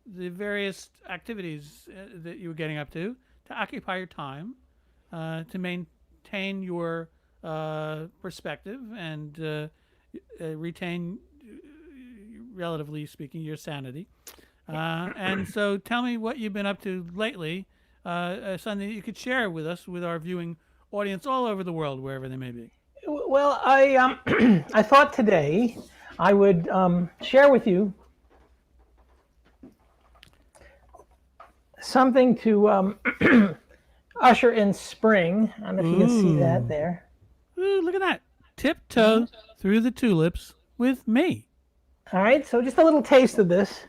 S2: the various activities that you were getting up to occupy your time, to maintain your perspective and retain, relatively speaking, your sanity. And so tell me what you've been up to lately, something that you could share with us, with our viewing audience all over the world, wherever they may be.
S6: Well, I I thought today I would share with you something to usher in spring. I don't know if you can see that there.
S2: Ooh, look at that. Tiptoe through the tulips with me.
S6: All right, so just a little taste of this.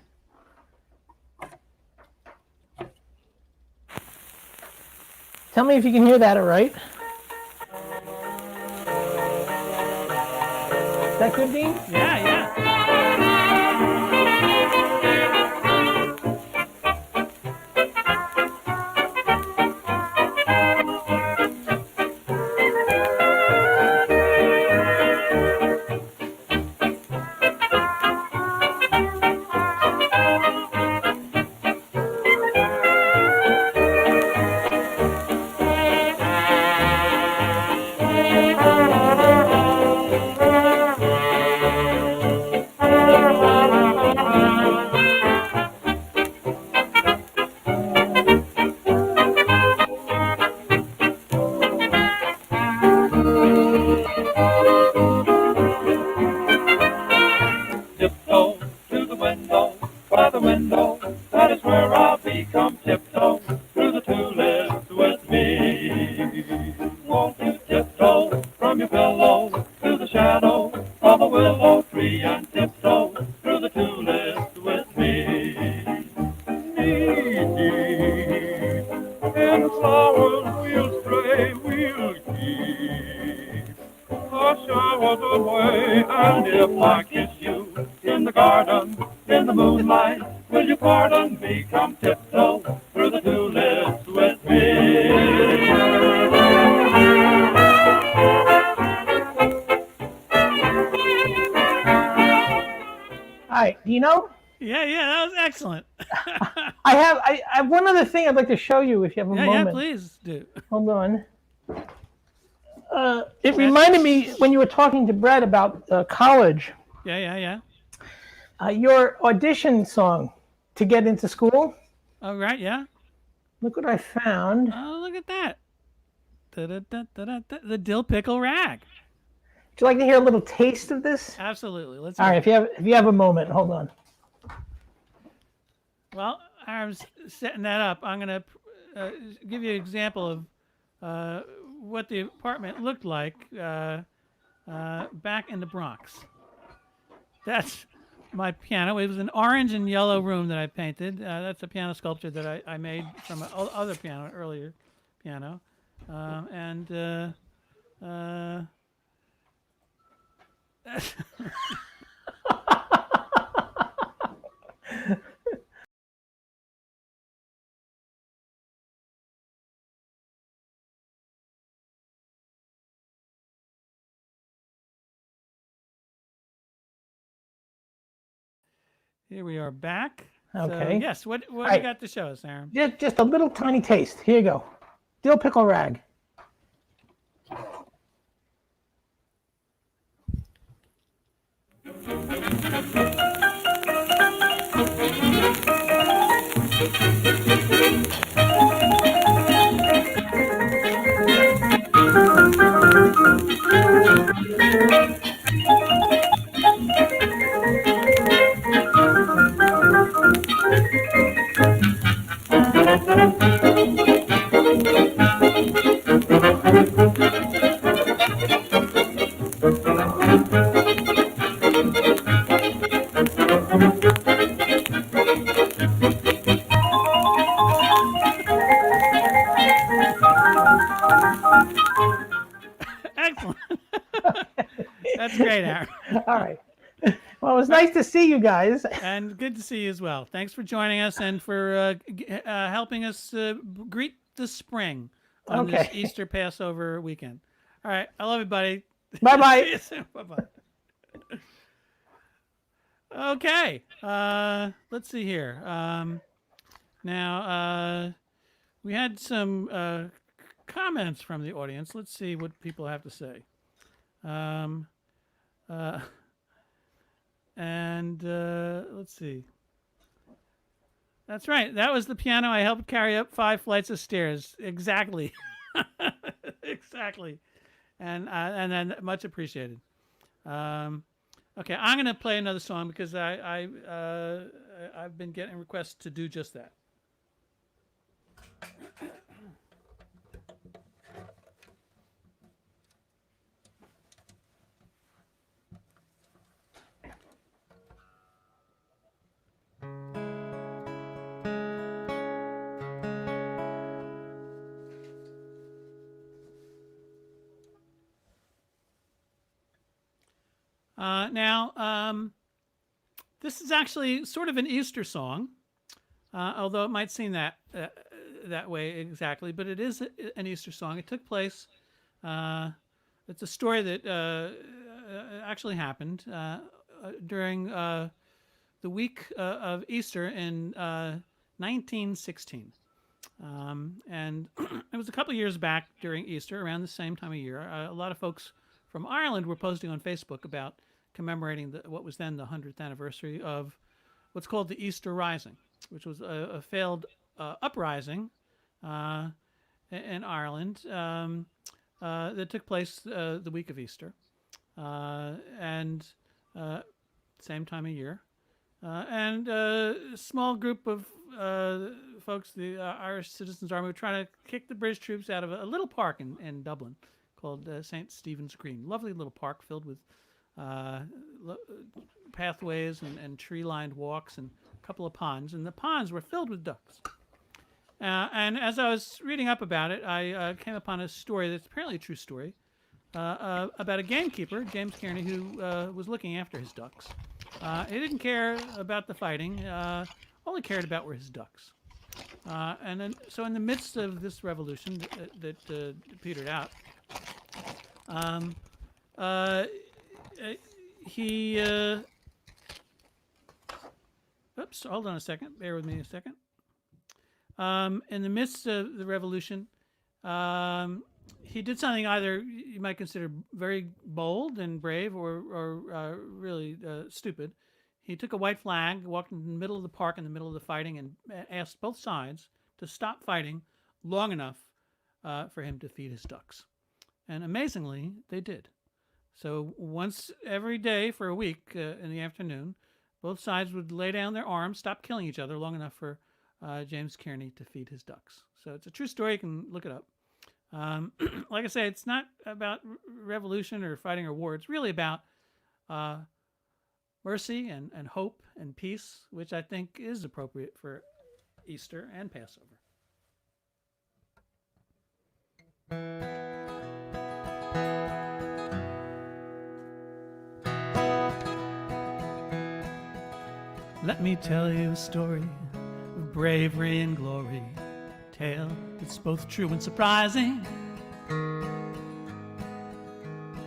S6: Tell me if you can hear that all right. Is that good, Dean?
S2: Yeah.
S7: Away, and if I kiss you garden in the moonlight. Will you pardon me? Come tiptoe through the tulips with me.
S6: All right, Dino.
S2: Yeah, that was excellent.
S6: I have one other thing I'd like to show you if you have a moment.
S2: Yeah, please do.
S6: Hold on. It reminded me when you were talking to Brett about college.
S2: Yeah.
S6: Your audition song to get into school.
S2: Oh, right, yeah.
S6: Look what I found.
S2: Oh, look at that. The dill pickle rag.
S6: Would you like to hear a little taste of this?
S2: Absolutely. Let's.
S6: All right, if you have a moment, hold on.
S2: Well, I was setting that up. I'm going to give you an example of what the apartment looked like back in the Bronx. That's my piano. It was an orange and yellow room that I painted. That's a piano sculpture that I made from an other piano, earlier piano. Here we are back.
S6: Okay.
S2: So, yes, what do you got to show us, Aaron?
S6: Just a little tiny taste. Here you go. Dill pickle rag.
S2: Excellent. That's great, Aaron.
S6: All right. Well, it was nice to see you guys.
S2: And good to see you as well. Thanks for joining us and for helping us greet the spring on this Easter Passover weekend. All right. I love you, buddy.
S6: Bye-bye.
S2: See you soon. Bye-bye. Okay. Let's see here. Now, we had some comments from the audience. Let's see what people have to say. Let's see. That's right. That was the piano I helped carry up 5 flights of stairs. Exactly. Exactly. And then much appreciated. Okay, I'm going to play another song because I've been getting requests to do just that. This is actually sort of an Easter song, although it might seem that way exactly, but it is an Easter song. It took place. It's a story that actually happened during the week of Easter in 1916. And it was a couple of years back during Easter, around the same time of year. A lot of folks from Ireland were posting on Facebook about commemorating what was then the 100th anniversary of what's called the Easter Rising, which was a failed uprising in Ireland that took place the week of Easter, and same time of year. And a small group of folks, the Irish Citizens Army, were trying to kick the British troops out of a little park in Dublin called St. Stephen's Green. Lovely little park filled with pathways and tree-lined walks and a couple of ponds. And the ponds were filled with ducks. And as I was reading up about it, I came upon a story that's apparently a true story about a gamekeeper, James Kearney, who was looking after his ducks. He didn't care about the fighting. All he cared about were his ducks. And then, so in the midst of this revolution that petered out, he oops, hold on a second. Bear with me a second. In the midst of the revolution, he did something either you might consider very bold and brave or really stupid. He took a white flag, walked in the middle of the park in the middle of the fighting, and asked both sides to stop fighting long enough for him to feed his ducks. And amazingly, they did. So once every day for a week in the afternoon, both sides would lay down their arms, stop killing each other long enough for James Kearney to feed his ducks. So it's a true story. You can look it up. Like I say, it's not about revolution or fighting or war. It's really about mercy and hope and peace, which I think is appropriate for Easter and Passover. Let me tell you a story of bravery and glory, a tale that's both true and surprising,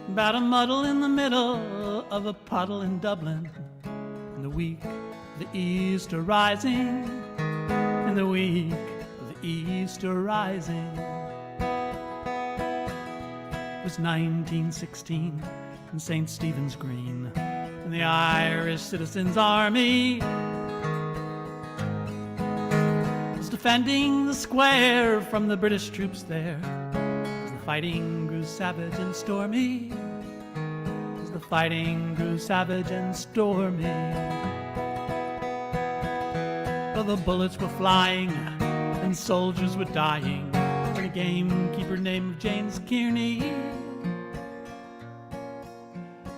S2: about a muddle in the middle of a puddle in Dublin, in the week of the Easter rising, in the week of the Easter rising. It was 1916 in St. Stephen's Green, and the Irish Citizens' Army was defending the square from the British troops there. As the fighting grew savage and stormy, as the fighting grew savage and stormy, well, the bullets were flying and soldiers were dying, and a gamekeeper named James Kearney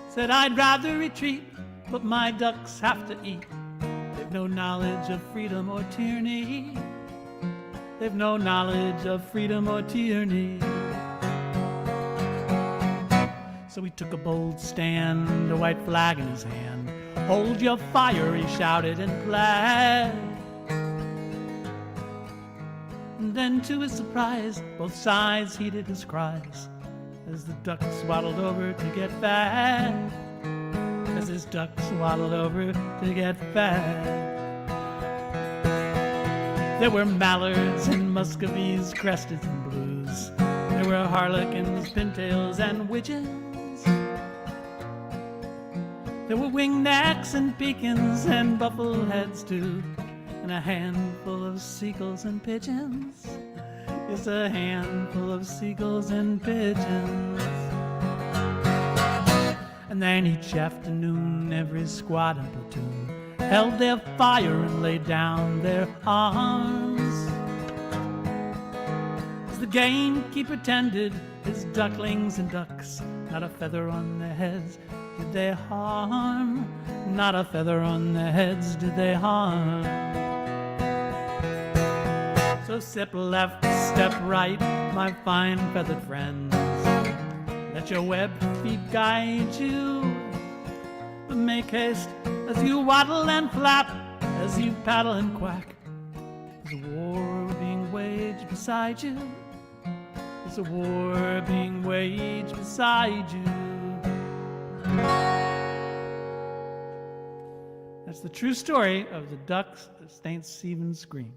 S2: said, I'd rather retreat, but my ducks have to eat. They've no knowledge of freedom or tyranny. They've no knowledge of freedom or tyranny. So he took a bold stand, a white flag in his hand. Hold your fire, he shouted and pled. And then to his surprise, both sides heeded his cries, as the ducks waddled over to get fed, as his ducks waddled over to get fed. There were mallards and muscovies, cresteds and blues. There were harlequins, pintails, and widgeons. There were wingnecks and pekins and buffleheads too, and a handful of seagulls and pigeons. It's a handful of seagulls and pigeons. And then each afternoon, every squad and platoon held their fire and laid down their arms. As the gamekeeper tended his ducklings and ducks, not a feather on their heads did they harm. Not a feather on their heads did they harm. So step left, step right, my fine feathered friends. Let your web feet guide you. But make haste as you waddle and flap, as you paddle and quack. There's a war being waged beside you. There's a war being waged beside you. That's the true story of the ducks of St. Stephen's Green.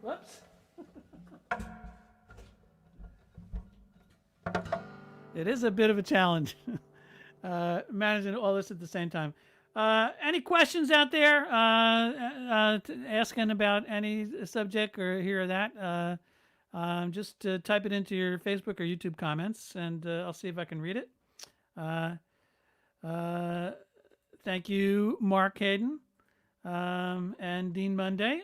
S2: Whoops. It is a bit of a challenge managing all this at the same time. Any questions out there asking about any subject or here or that? Just type it into your Facebook or YouTube comments, and I'll see if I can read it. Thank you, Mark Hayden. And Dean Monday.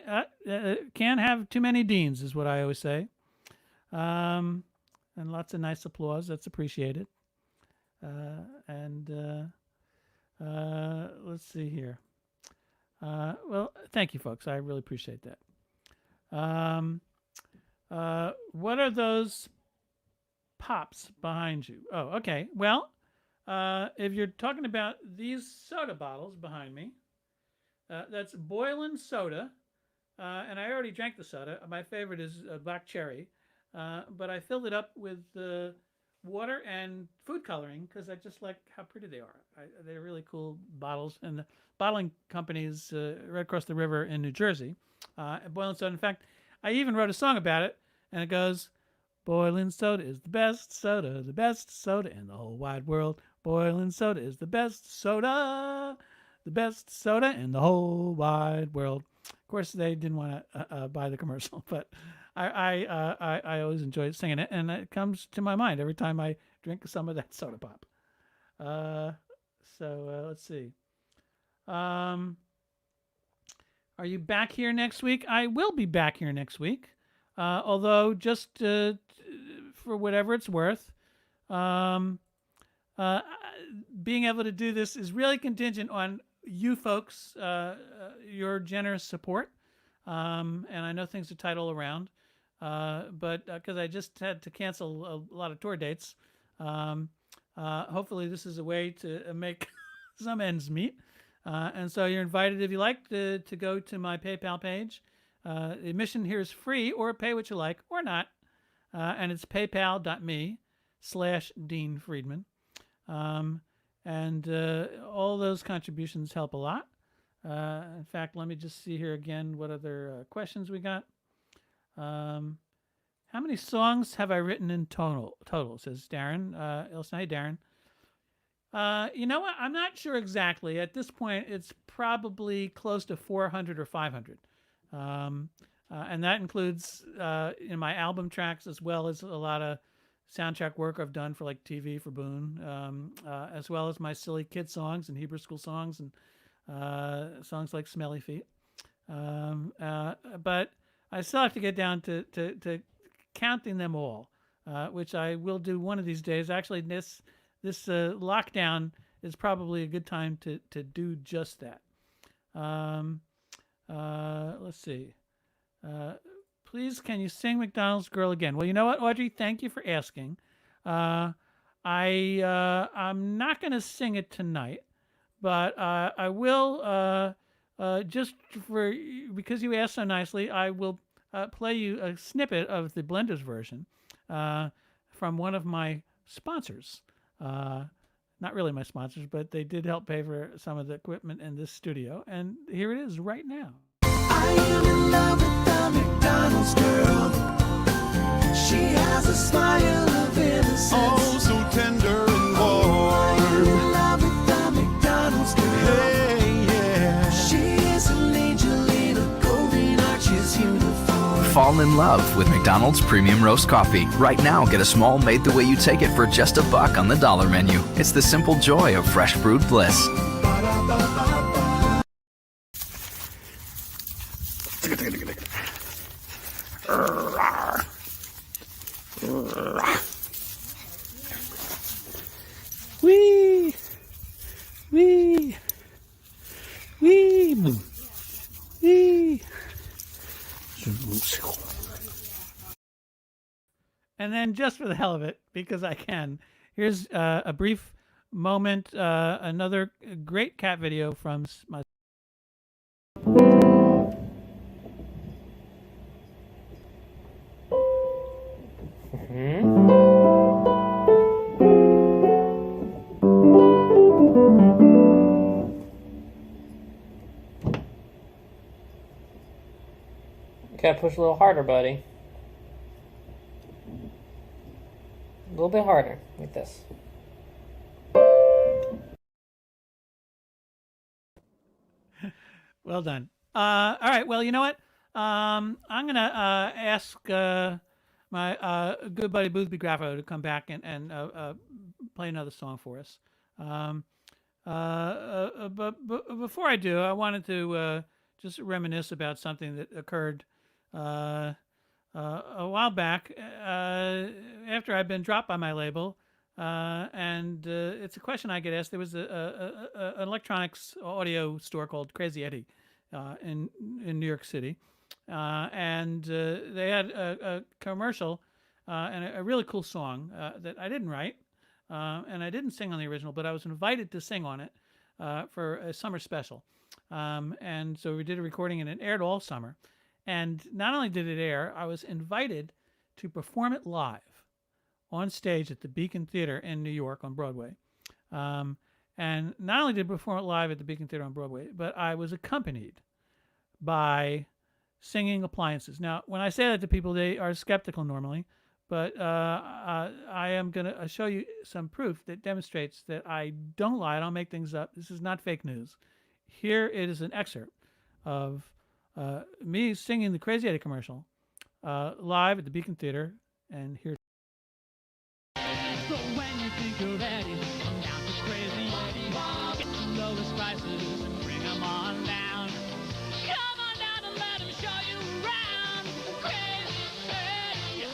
S2: Can't have too many Deans is what I always say. And lots of nice applause. That's appreciated. Let's see here. Well, thank you, folks. I really appreciate that. What are those pops behind you? Oh, okay. Well, if you're talking about these soda bottles behind me, that's boiling soda. And I already drank the soda. My favorite is black cherry. But I filled it up with water and food coloring because I just like how pretty they are. They're really cool bottles. And the bottling company is right across the river in New Jersey. Boiling soda. In fact, I even wrote a song about it. And it goes, boiling soda is the best soda in the whole wide world. Boiling soda is the best soda in the whole wide world. Of course, they didn't want to buy the commercial, but I always enjoy singing it, and it comes to my mind every time I drink some of that soda pop. Let's see. Are you back here next week? I will be back here next week, although just for whatever it's worth. Being able to do this is really contingent on you folks, your generous support. And I know things are tight all around, but because I just had to cancel a lot of tour dates, hopefully this is a way to make some ends meet. And so you're invited, if you like, to go to my PayPal page. The admission here is free, or pay what you like or not. And it's paypal.me/Dean Friedman. And all those contributions help a lot. In fact, let me just see here again what other questions we got. How many songs have I written in total, says Darren. Hey, Darren. You know what? I'm not sure exactly. At this point, it's probably close to 400 or 500. And that includes in my album tracks as well as a lot of soundtrack work I've done for like TV for Boone, as well as my silly kid songs and Hebrew school songs and songs like Smelly Feet. But I still have to get down to counting them all, which I will do one of these days. Actually, this lockdown is probably a good time to do just that. Let's see. Please, can you sing McDonald's Girl again? Well, you know what, Audrey? Thank you for asking. I'm not going to sing it tonight, but I will, just because you asked so nicely, I will play you a snippet of the Blenders version from one of my sponsors. Not really my sponsors, but they did help pay for some of the equipment in this studio. And here it is right now.
S1: I am in love with the McDonald's girl. She has a smile of innocence.
S8: Oh, so tender and warm.
S1: I am in love with the McDonald's girl.
S8: Hey, yeah.
S1: She is an angel in a golden arches uniform.
S9: Fall in love with McDonald's Premium Roast Coffee. Right now, get a small made the way you take it for just $1 on the dollar menu. It's the simple joy of fresh brewed bliss.
S2: Wee, wee, wee, wee. And then, just for the hell of it, because I can, here's a brief moment, another great cat video from my.
S10: Gotta push a little harder, buddy. A little bit harder, like this.
S2: Well done. All right. Well, you know what? I'm gonna ask my good buddy Boothby Graffoe to come back and play another song for us. But before I do, I wanted to just reminisce about something that occurred a while back after I'd been dropped by my label. And it's a question I get asked. There was an electronics audio store called Crazy Eddie in New York City, and they had a commercial and a really cool song that I didn't write, and I didn't sing on the original, but I was invited to sing on it for a summer special, and so we did a recording and it aired all summer. And not only did it air, I was invited to perform it live on stage at the Beacon Theater in New York on Broadway. And not only did I perform it live at the Beacon Theater on Broadway, but I was accompanied by singing appliances. Now, when I say that to people, they are skeptical normally, but I am going to show you some proof that demonstrates that I don't lie. I don't make things up. This is not fake news. Here it is an excerpt of me singing the Crazy Eddie commercial live at the Beacon Theater, and here's. So when you think you're ready, come down to Crazy Eddie. Get the lowest prices and bring them on down. Come on down and let him show you around. Crazy Eddie.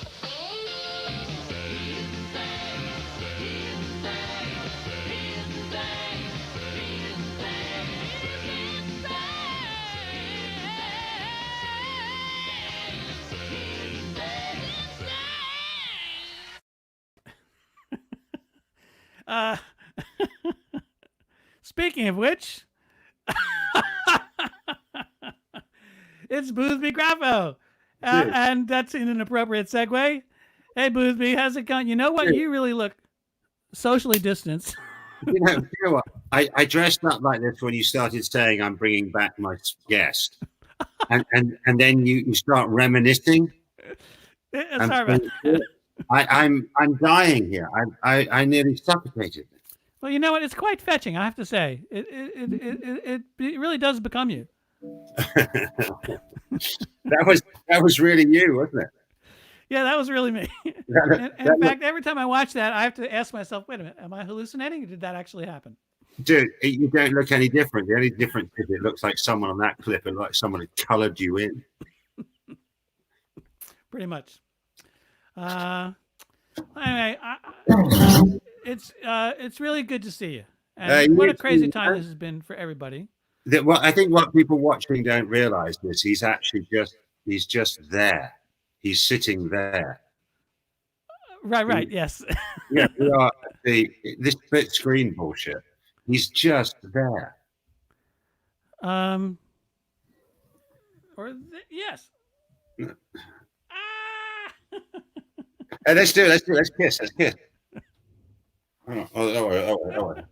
S2: Speaking of which, it's Boothby Graffoe, and that's an inappropriate segue. Hey, Boothby, how's it going? You know what? You really look socially distanced.
S4: You know what? I dressed up like this when you started saying I'm bringing back my guest, and then you start reminiscing.
S2: Sorry about that.
S4: I'm dying here. I nearly suffocated.
S2: Well, you know what? It's quite fetching, I have to say. It really does become you.
S4: that was really you, wasn't it?
S2: Yeah, that was really me. And in fact, every time I watch that, I have to ask myself, wait a minute, am I hallucinating or did that actually happen?
S4: Dude, you don't look any different. The only difference is it looks like someone on that clip and like someone had colored you in.
S2: Pretty much. Anyway, it's really good to see you. And what a crazy time this has been for everybody.
S4: I think what people watching don't realize is he's actually just there. He's sitting there.
S2: Right. Yes.
S4: Yeah, we are this split screen bullshit. He's just there.
S2: Yes.
S4: Hey, let's do it. Let's kiss. Oh, don't worry.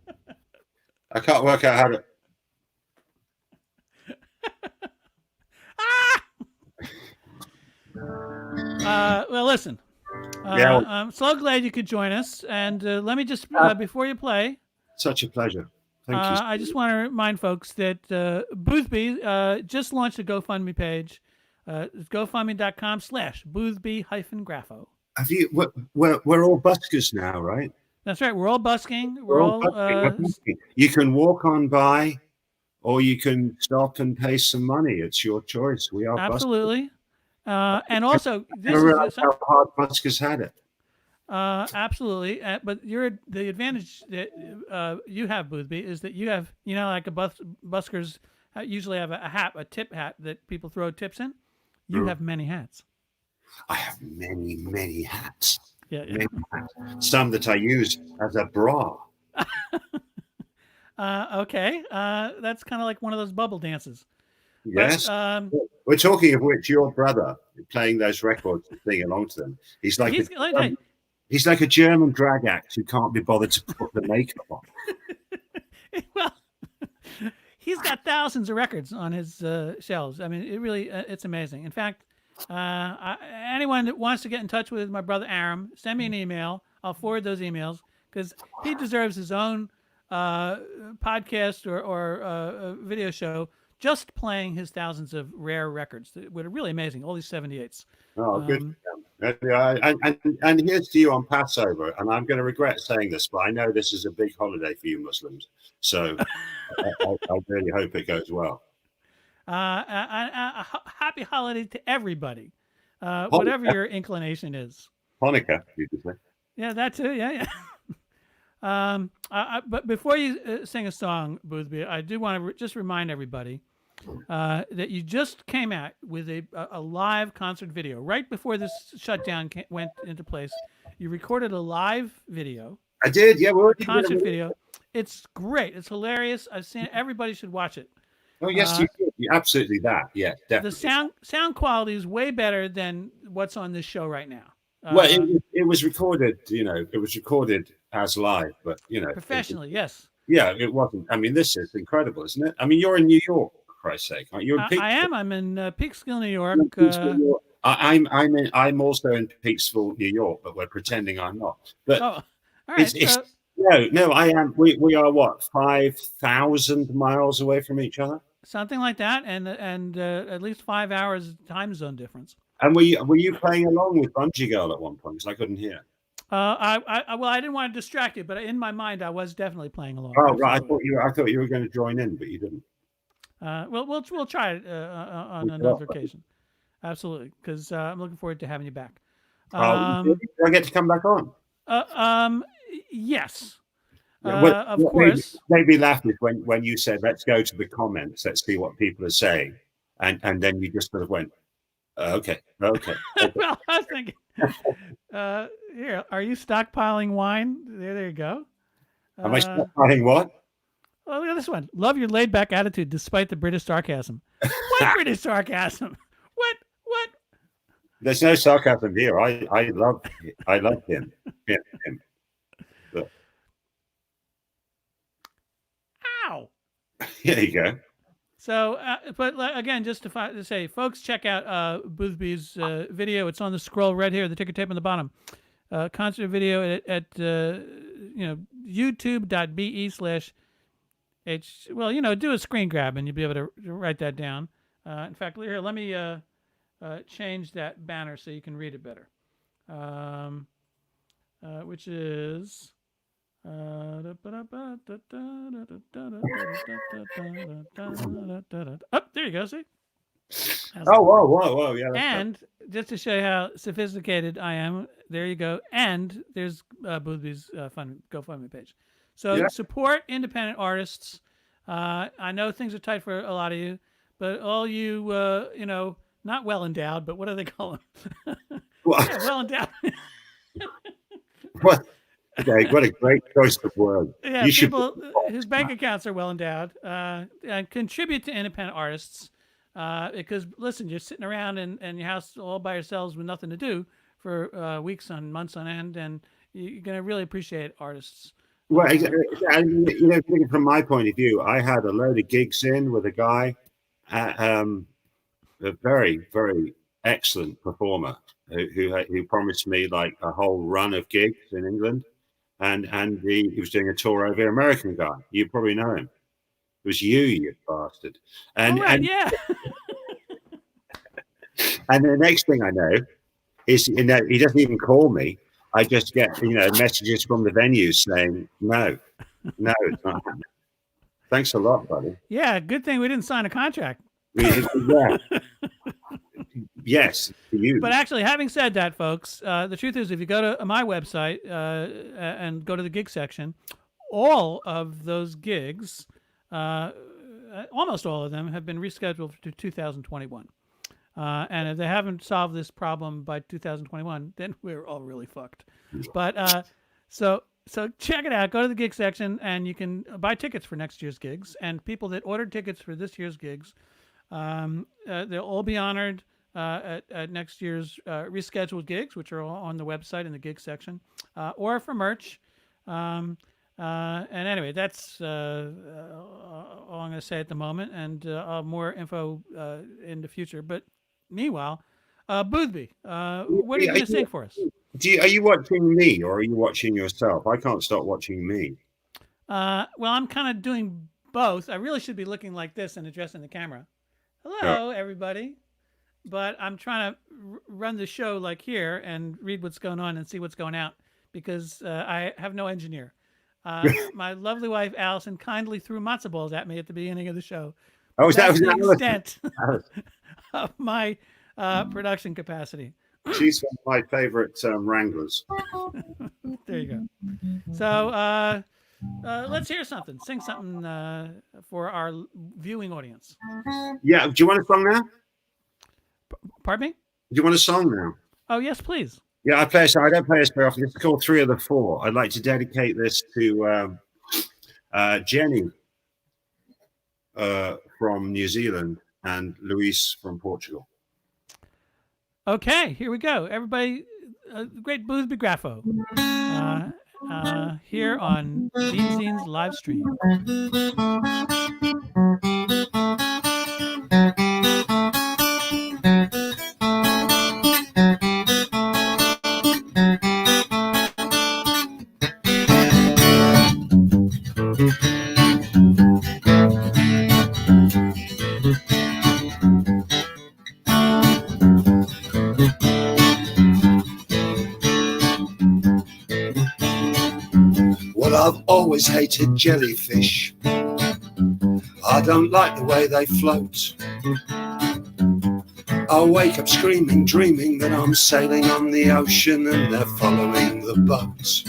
S4: I can't work out how to.
S2: Well, listen. I'm so glad you could join us. And let me just, before you play.
S4: Such a pleasure. Thank you.
S2: I just want to remind folks that Boothby just launched a GoFundMe page. It's GoFundMe.com/Boothby-Graffoe.
S4: Have you? We're all buskers now, right?
S2: That's right. We're all busking. We're all
S4: busking. You can walk on by, or you can stop and pay some money. It's your choice. We are
S2: absolutely. And also,
S4: this is how hard buskers had it.
S2: Absolutely. But the advantage that you have, Boothby, is that you have, like buskers usually have a hat, a tip hat that people throw tips in. You have many hats.
S4: I have many hats.
S2: Yeah.
S4: Many hats. Some that I use as a bra.
S2: Okay. That's kind of like one of those bubble dances.
S4: Yes. But, we're talking of which your brother playing those records and singing along to them. He's like a German drag act who can't be bothered to put the makeup on.
S2: Well, he's got thousands of records on his shelves. I mean, it's amazing. In fact, anyone that wants to get in touch with my brother Aram, send me an email. I'll forward those emails because he deserves his own podcast or video show just playing his thousands of rare records that were really amazing. All these 78s.
S4: Oh, good. And here's to you on Passover. And I'm going to regret saying this, but I know this is a big holiday for you Muslims. So I really hope it goes well.
S2: A happy holiday to everybody, whatever your inclination is.
S4: Hanukkah, you could say.
S2: Yeah, that too. Yeah. But before you sing a song, Boothby, I do want to just remind everybody that you just came out with a live concert video right before this shutdown went into place. You recorded a live video.
S4: I did, yeah.
S2: Concert video. It's great. It's hilarious. I've seen it. Everybody should watch it.
S4: Oh yes, you did. Absolutely that. Yeah, definitely.
S2: The sound quality is way better than what's on this show right now.
S4: Well, it was recorded. It was recorded as live, but
S2: professionally. Yes.
S4: Yeah, it wasn't. I mean, this is incredible, isn't it? I mean, you're in New York, for Christ's sake, aren't you?
S2: I am. I'm in Peekskill, New York.
S4: I'm also in Peekskill, New York, but we're pretending I'm not. But
S2: all right.
S4: No, I am. We are what, 5,000 miles away from each other?
S2: Something like that, and at least 5 hours time zone difference.
S4: And were you playing along with Bungee Girl at one point? Because I couldn't hear.
S2: I didn't want to distract you, but in my mind, I was definitely playing along.
S4: Oh, right. I thought you were going to join in, but you didn't.
S2: We'll try it on another occasion. Absolutely, because I'm looking forward to having you back.
S4: Do I get to come back on?
S2: Yes.
S4: Of
S2: course.
S4: Maybe laughed when you said, "Let's go to the comments. Let's see what people are saying," and then you just sort of went, "Okay."
S2: Well, I was thinking, here, are you stockpiling wine? There you go.
S4: Am I stockpiling what?
S2: Oh, look at this one. Love your laid-back attitude despite the British sarcasm. What British sarcasm? What?
S4: There's no sarcasm here. I love him. Yeah, him. But.
S2: Ow.
S4: There you go.
S2: So, but again, just to say, folks, check out Boothby's video. It's on the scroll right here, the ticker tape on the bottom. Concert video at youtube.be/h. Well, do a screen grab and you'll be able to write that down. In fact, here, let me change that banner so you can read it better. Which is. Oh, there you go. See?
S4: Whoa. Yeah.
S2: And just to show you how sophisticated I am, there you go. And there's Boothby's GoFundMe page. So support independent artists. I know things are tight for a lot of you, but all you, not well endowed, but what do they call them? Well endowed.
S4: What? Okay, what a great choice of words.
S2: Yeah, people whose bank accounts are well endowed and contribute to independent artists because, listen, you're sitting around in your house all by yourselves with nothing to do for weeks and months on end, and you're going to really appreciate artists.
S4: Well, and, from my point of view, I had a load of gigs in with a guy, a very, very excellent performer who promised me like a whole run of gigs in England. And he was doing a tour over, American guy. You probably know him. It was you bastard. And
S2: yeah.
S4: And the next thing I know is, he doesn't even call me. I just get, messages from the venues saying, no, it's not happening. Thanks a lot, buddy.
S2: Yeah, good thing we didn't sign a contract.
S4: Yeah. Yes, to you.
S2: But actually, having said that, folks, the truth is, if you go to my website and go to the gig section, all of those gigs, almost all of them, have been rescheduled to 2021. And if they haven't solved this problem by 2021, then we're all really fucked. But so check it out. Go to the gig section, and you can buy tickets for next year's gigs. And people that ordered tickets for this year's gigs, they'll all be honored at next year's rescheduled gigs, which are all on the website in the gig section, or for merch. And anyway, that's all I'm going to say at the moment, and more info in the future. But meanwhile, Boothby, what are you going to sing for us?
S4: Are you watching me, or are you watching yourself? I can't stop watching me.
S2: Well, I'm kind of doing both. I really should be looking like this and addressing the camera. Hello, everybody. But I'm trying to run the show like here and read what's going on and see what's going out because I have no engineer. My lovely wife, Allison, kindly threw matzo balls at me at the beginning of the show.
S4: Oh,
S2: that's the extent of my production capacity.
S4: She's one of my favorite wranglers.
S2: There you go. So Let's hear something. Sing something for our viewing audience.
S4: Yeah. Do you want a song now?
S2: Pardon me?
S4: Do you want a song now?
S2: Oh, yes, please.
S4: Yeah, I play. So I don't play this very often. This is called 3 of the 4. I'd like to dedicate this to Jenny from New Zealand and Luis from Portugal.
S2: Okay, here we go. Everybody, great Boothby Graffoe here on DeanZine's live stream.
S4: Well, I've always hated jellyfish. I don't like the way they float. I wake up screaming, dreaming that I'm sailing on the ocean and they're following the boat.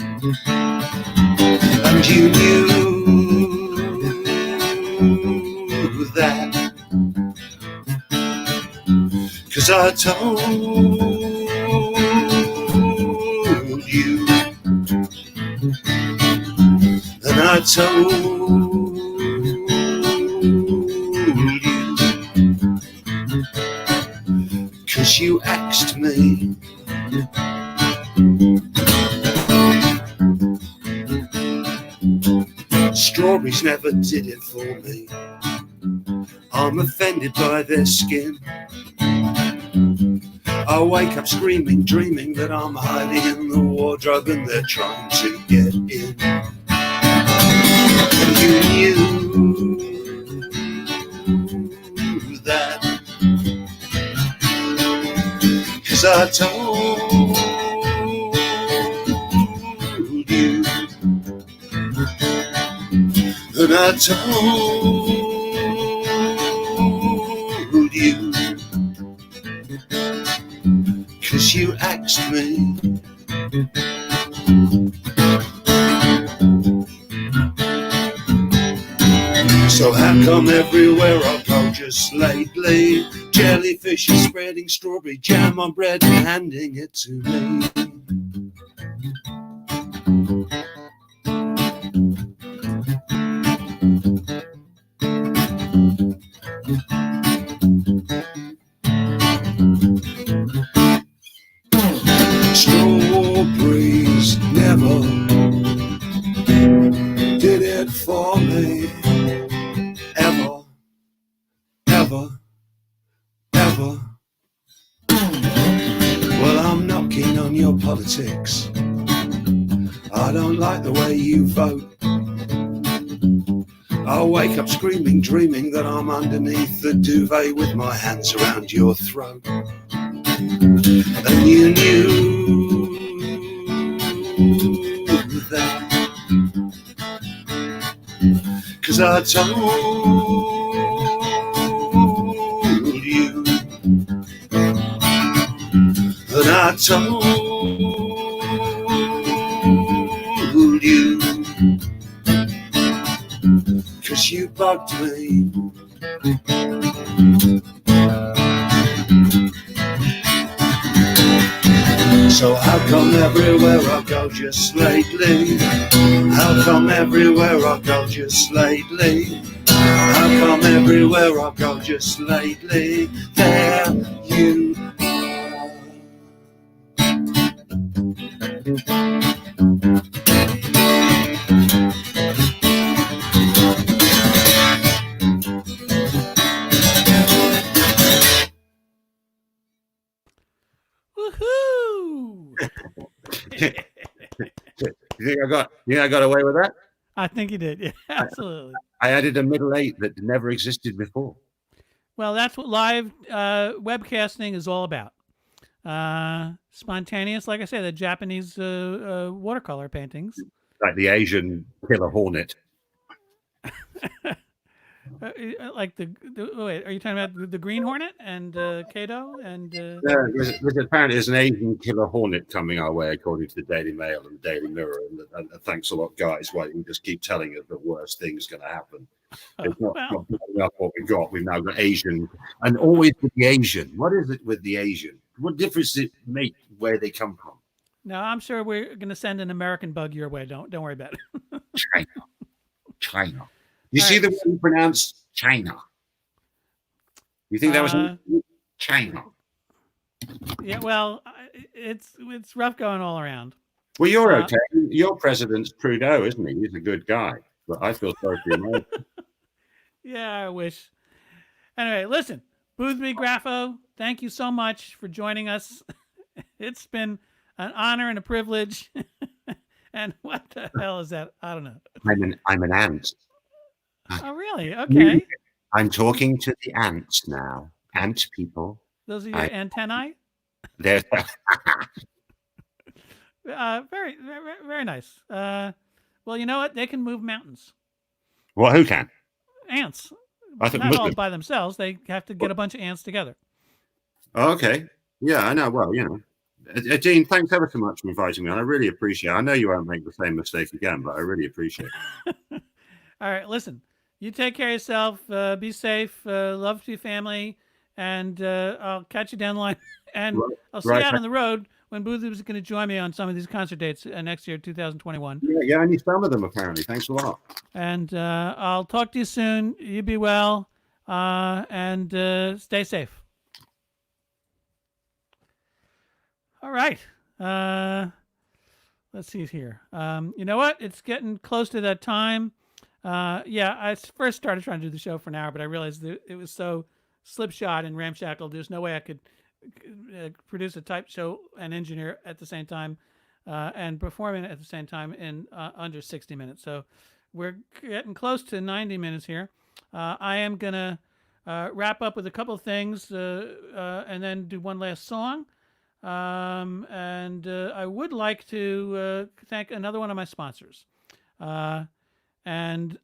S4: And you knew that, 'cause I told you, and I told you, 'cause you asked me. Strawberries never did it for me. I'm offended by their skin. I wake up screaming, dreaming that I'm hiding in the wardrobe and they're trying to get in. And you knew that, 'cause I told you, and I told you, 'cause you asked me. So how come everywhere I go just lately, jellyfish is spreading strawberry jam on bread and handing it to me? Strawberries never did it for me. Ever, ever, ever. Well, I'm not keen on your politics. I don't like the way you vote. I'll wake up screaming, dreaming that I'm underneath the duvet with my hands around your throat. And you knew that, 'cause I told you, and I told you, 'cause you bugged me. So how come everywhere I go just lately? How come everywhere I go just lately? How come everywhere I go just lately? There you are.
S2: Woohoo!
S4: You think I got away with that?
S2: I think you did. Yeah, absolutely.
S4: I added a middle 8 that never existed before.
S2: Well, that's what live webcasting is all about. Spontaneous, like I said, the Japanese watercolor paintings.
S4: Like the Asian killer hornet.
S2: Like wait, are you talking about the Green Hornet and Kato and?
S4: There's apparently there's an Asian killer hornet coming our way, according to the Daily Mail and the Daily Mirror. And thanks a lot, guys. Why you just keep telling us the worst thing's going to happen? It's not blowing up what we've got. We've now got Asian, and always with the Asian. What is it with the Asian? What difference does it make where they come from?
S2: No, I'm sure we're going to send an American bug your way. Don't worry about it.
S4: China. You see the way you pronounce China? You think that was China?
S2: Yeah, well, it's rough going all around.
S4: Well, you're okay. Your president's Trudeau, isn't he? He's a good guy. But I feel sorry for you.
S2: Yeah, I wish. Anyway, listen, Boothby Graffoe, thank you so much for joining us. It's been an honor and a privilege. And what the hell is that? I don't know.
S4: I'm an ant.
S2: Oh, really? Okay.
S4: I'm talking to the ants now. Ant people.
S2: Those are your antennae?
S4: They're
S2: very, very, very nice. Well, you know what? They can move mountains.
S4: Well, who can?
S2: Ants.
S4: I thought
S2: Not all by themselves. They have to get a bunch of ants together.
S4: Oh, okay. Yeah, I know. Well, you know. Dean, thanks ever so much for inviting me on. I really appreciate it. I know you won't make the same mistake again, but I really appreciate it.
S2: All right, listen. You take care of yourself. Be safe. Love to your family. And I'll catch you down the line. And I'll see you out on the road when Boothby is going to join me on some of these concert dates next year, 2021.
S4: Yeah, I need some of them, apparently. Thanks a lot.
S2: And I'll talk to you soon. You be well. And stay safe. All right. Let's see here. You know what? It's getting close to that time. Yeah, I first started trying to do the show for an hour, but I realized that it was so slipshod and ramshackled. There's no way I could produce a type show and engineer at the same time and perform it at the same time in under 60 minutes. So we're getting close to 90 minutes here. I am going to wrap up with a couple of things and then do one last song. And I would like to thank another one of my sponsors. And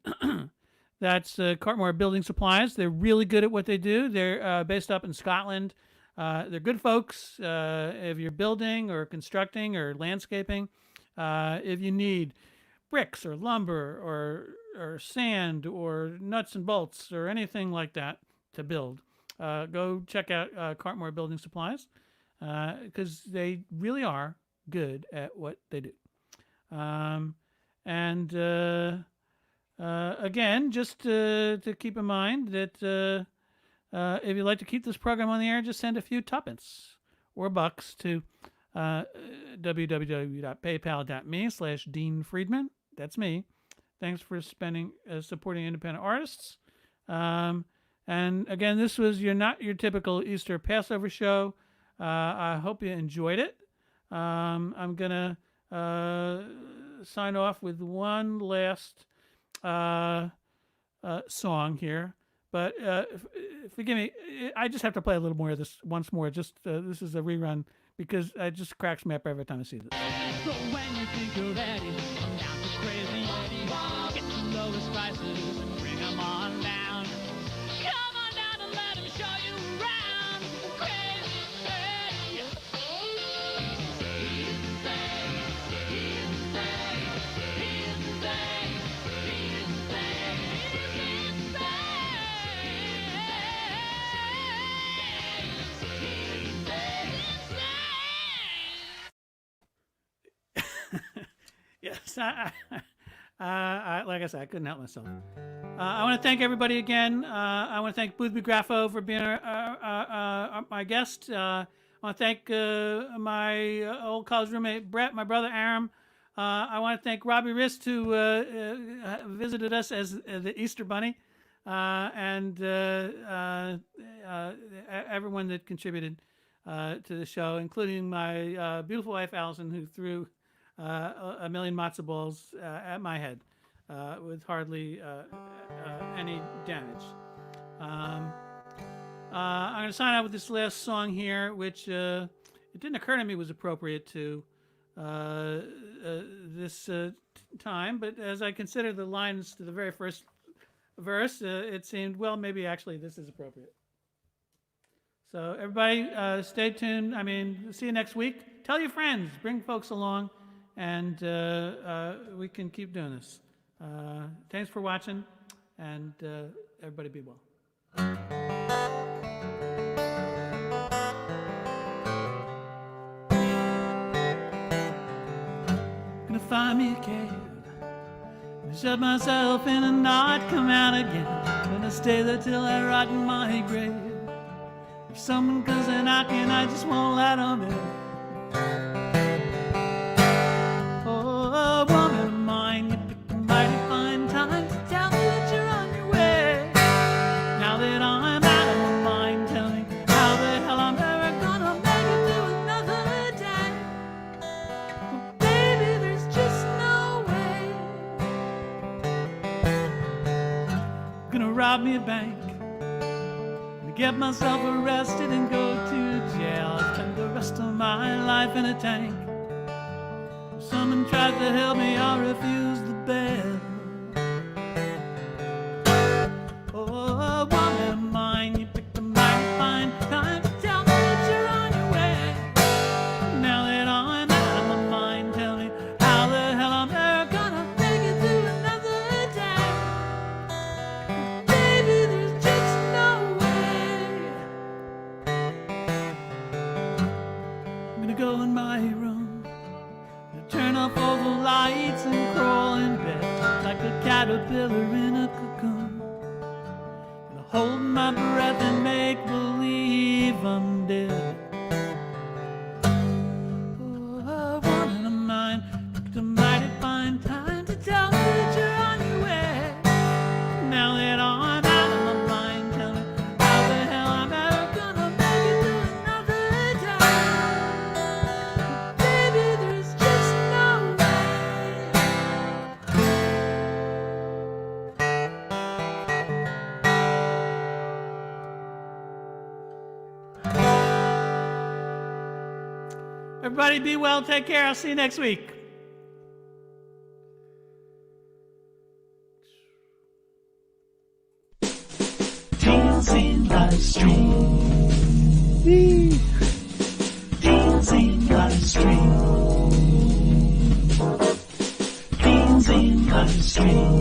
S2: that's Cartmore Building Supplies. They're really good at what they do. They're based up in Scotland. They're good folks. If you're building or constructing or landscaping, if you need bricks or lumber or sand or nuts and bolts or anything like that to build, go check out Cartmore Building Supplies. Because they really are good at what they do. Again, just to keep in mind that if you'd like to keep this program on the air, just send a few tuppence or bucks to www.paypal.me/Dean Friedman. That's me. Thanks for supporting independent artists. And again, this was not your typical Easter Passover show. I hope you enjoyed it. I'm going to sign off with one last song here. But forgive me, I just have to play a little more of this once more. Just this is a rerun because it just cracks me up every time I see this. So when you think you're ready, come down to Crazy Eddie. Get the lowest prices and bring them on down. Come on down and let him show you around. Crazy Eddie. Yes, like I said, I couldn't help myself. I want to thank everybody again. I want to thank Boothby Graffoe for being my guest. I want to thank my old college roommate Brett, my brother Aram. I want to thank Robbie Rist, who visited us as the Easter Bunny, and everyone that contributed to the show, including my beautiful wife Allison, who threw a million matzo balls at my head with hardly any damage. I'm going to sign out with this last song here, which it didn't occur to me was appropriate to this time, but as I consider the lines to the very first verse, it seemed, well, maybe actually this is appropriate. So everybody, stay tuned. I mean, see you next week. Tell your friends, bring folks along, and we can keep doing this. Thanks for watching, and everybody be well. Gonna find me a cave, gonna shut myself in and not come out again. Gonna stay there till I rot in my grave. If someone comes a knocking, I just won't let them in. Oh, woman of mine, you picked a mighty fine time to tell me that you're on your way. Now that I'm out of my mind, tell me how the hell I'm ever gonna make it through another day. Well, baby, there's just no way. Gonna rob me a bank, get myself arrested and go to jail. Spend the rest of my life in a tank. If someone tries to help me, I'll refuse the bail. Oh, woman of mine, you picked a mighty fine time to tell me that you're on your way. Now that I'm out of my mind, tell me how the hell I'm ever gonna make it through another day. Baby, there's just no way. I'm gonna go in my room, gonna turn off all the lights and crawl in bed like a caterpillar in a cocoon. Gonna hold my breath and make believe I'm dead. Oh, woman of mine, picked a mighty fine time to tell me that you're on your way. Now that I'm out of my mind, tell me how the hell I'm ever gonna make it through another day. Baby, there's just no way. Everybody be well, take care, I'll see you next week.
S1: DeanZine LiveStream. DeanZine LiveStream. DeanZine LiveStream.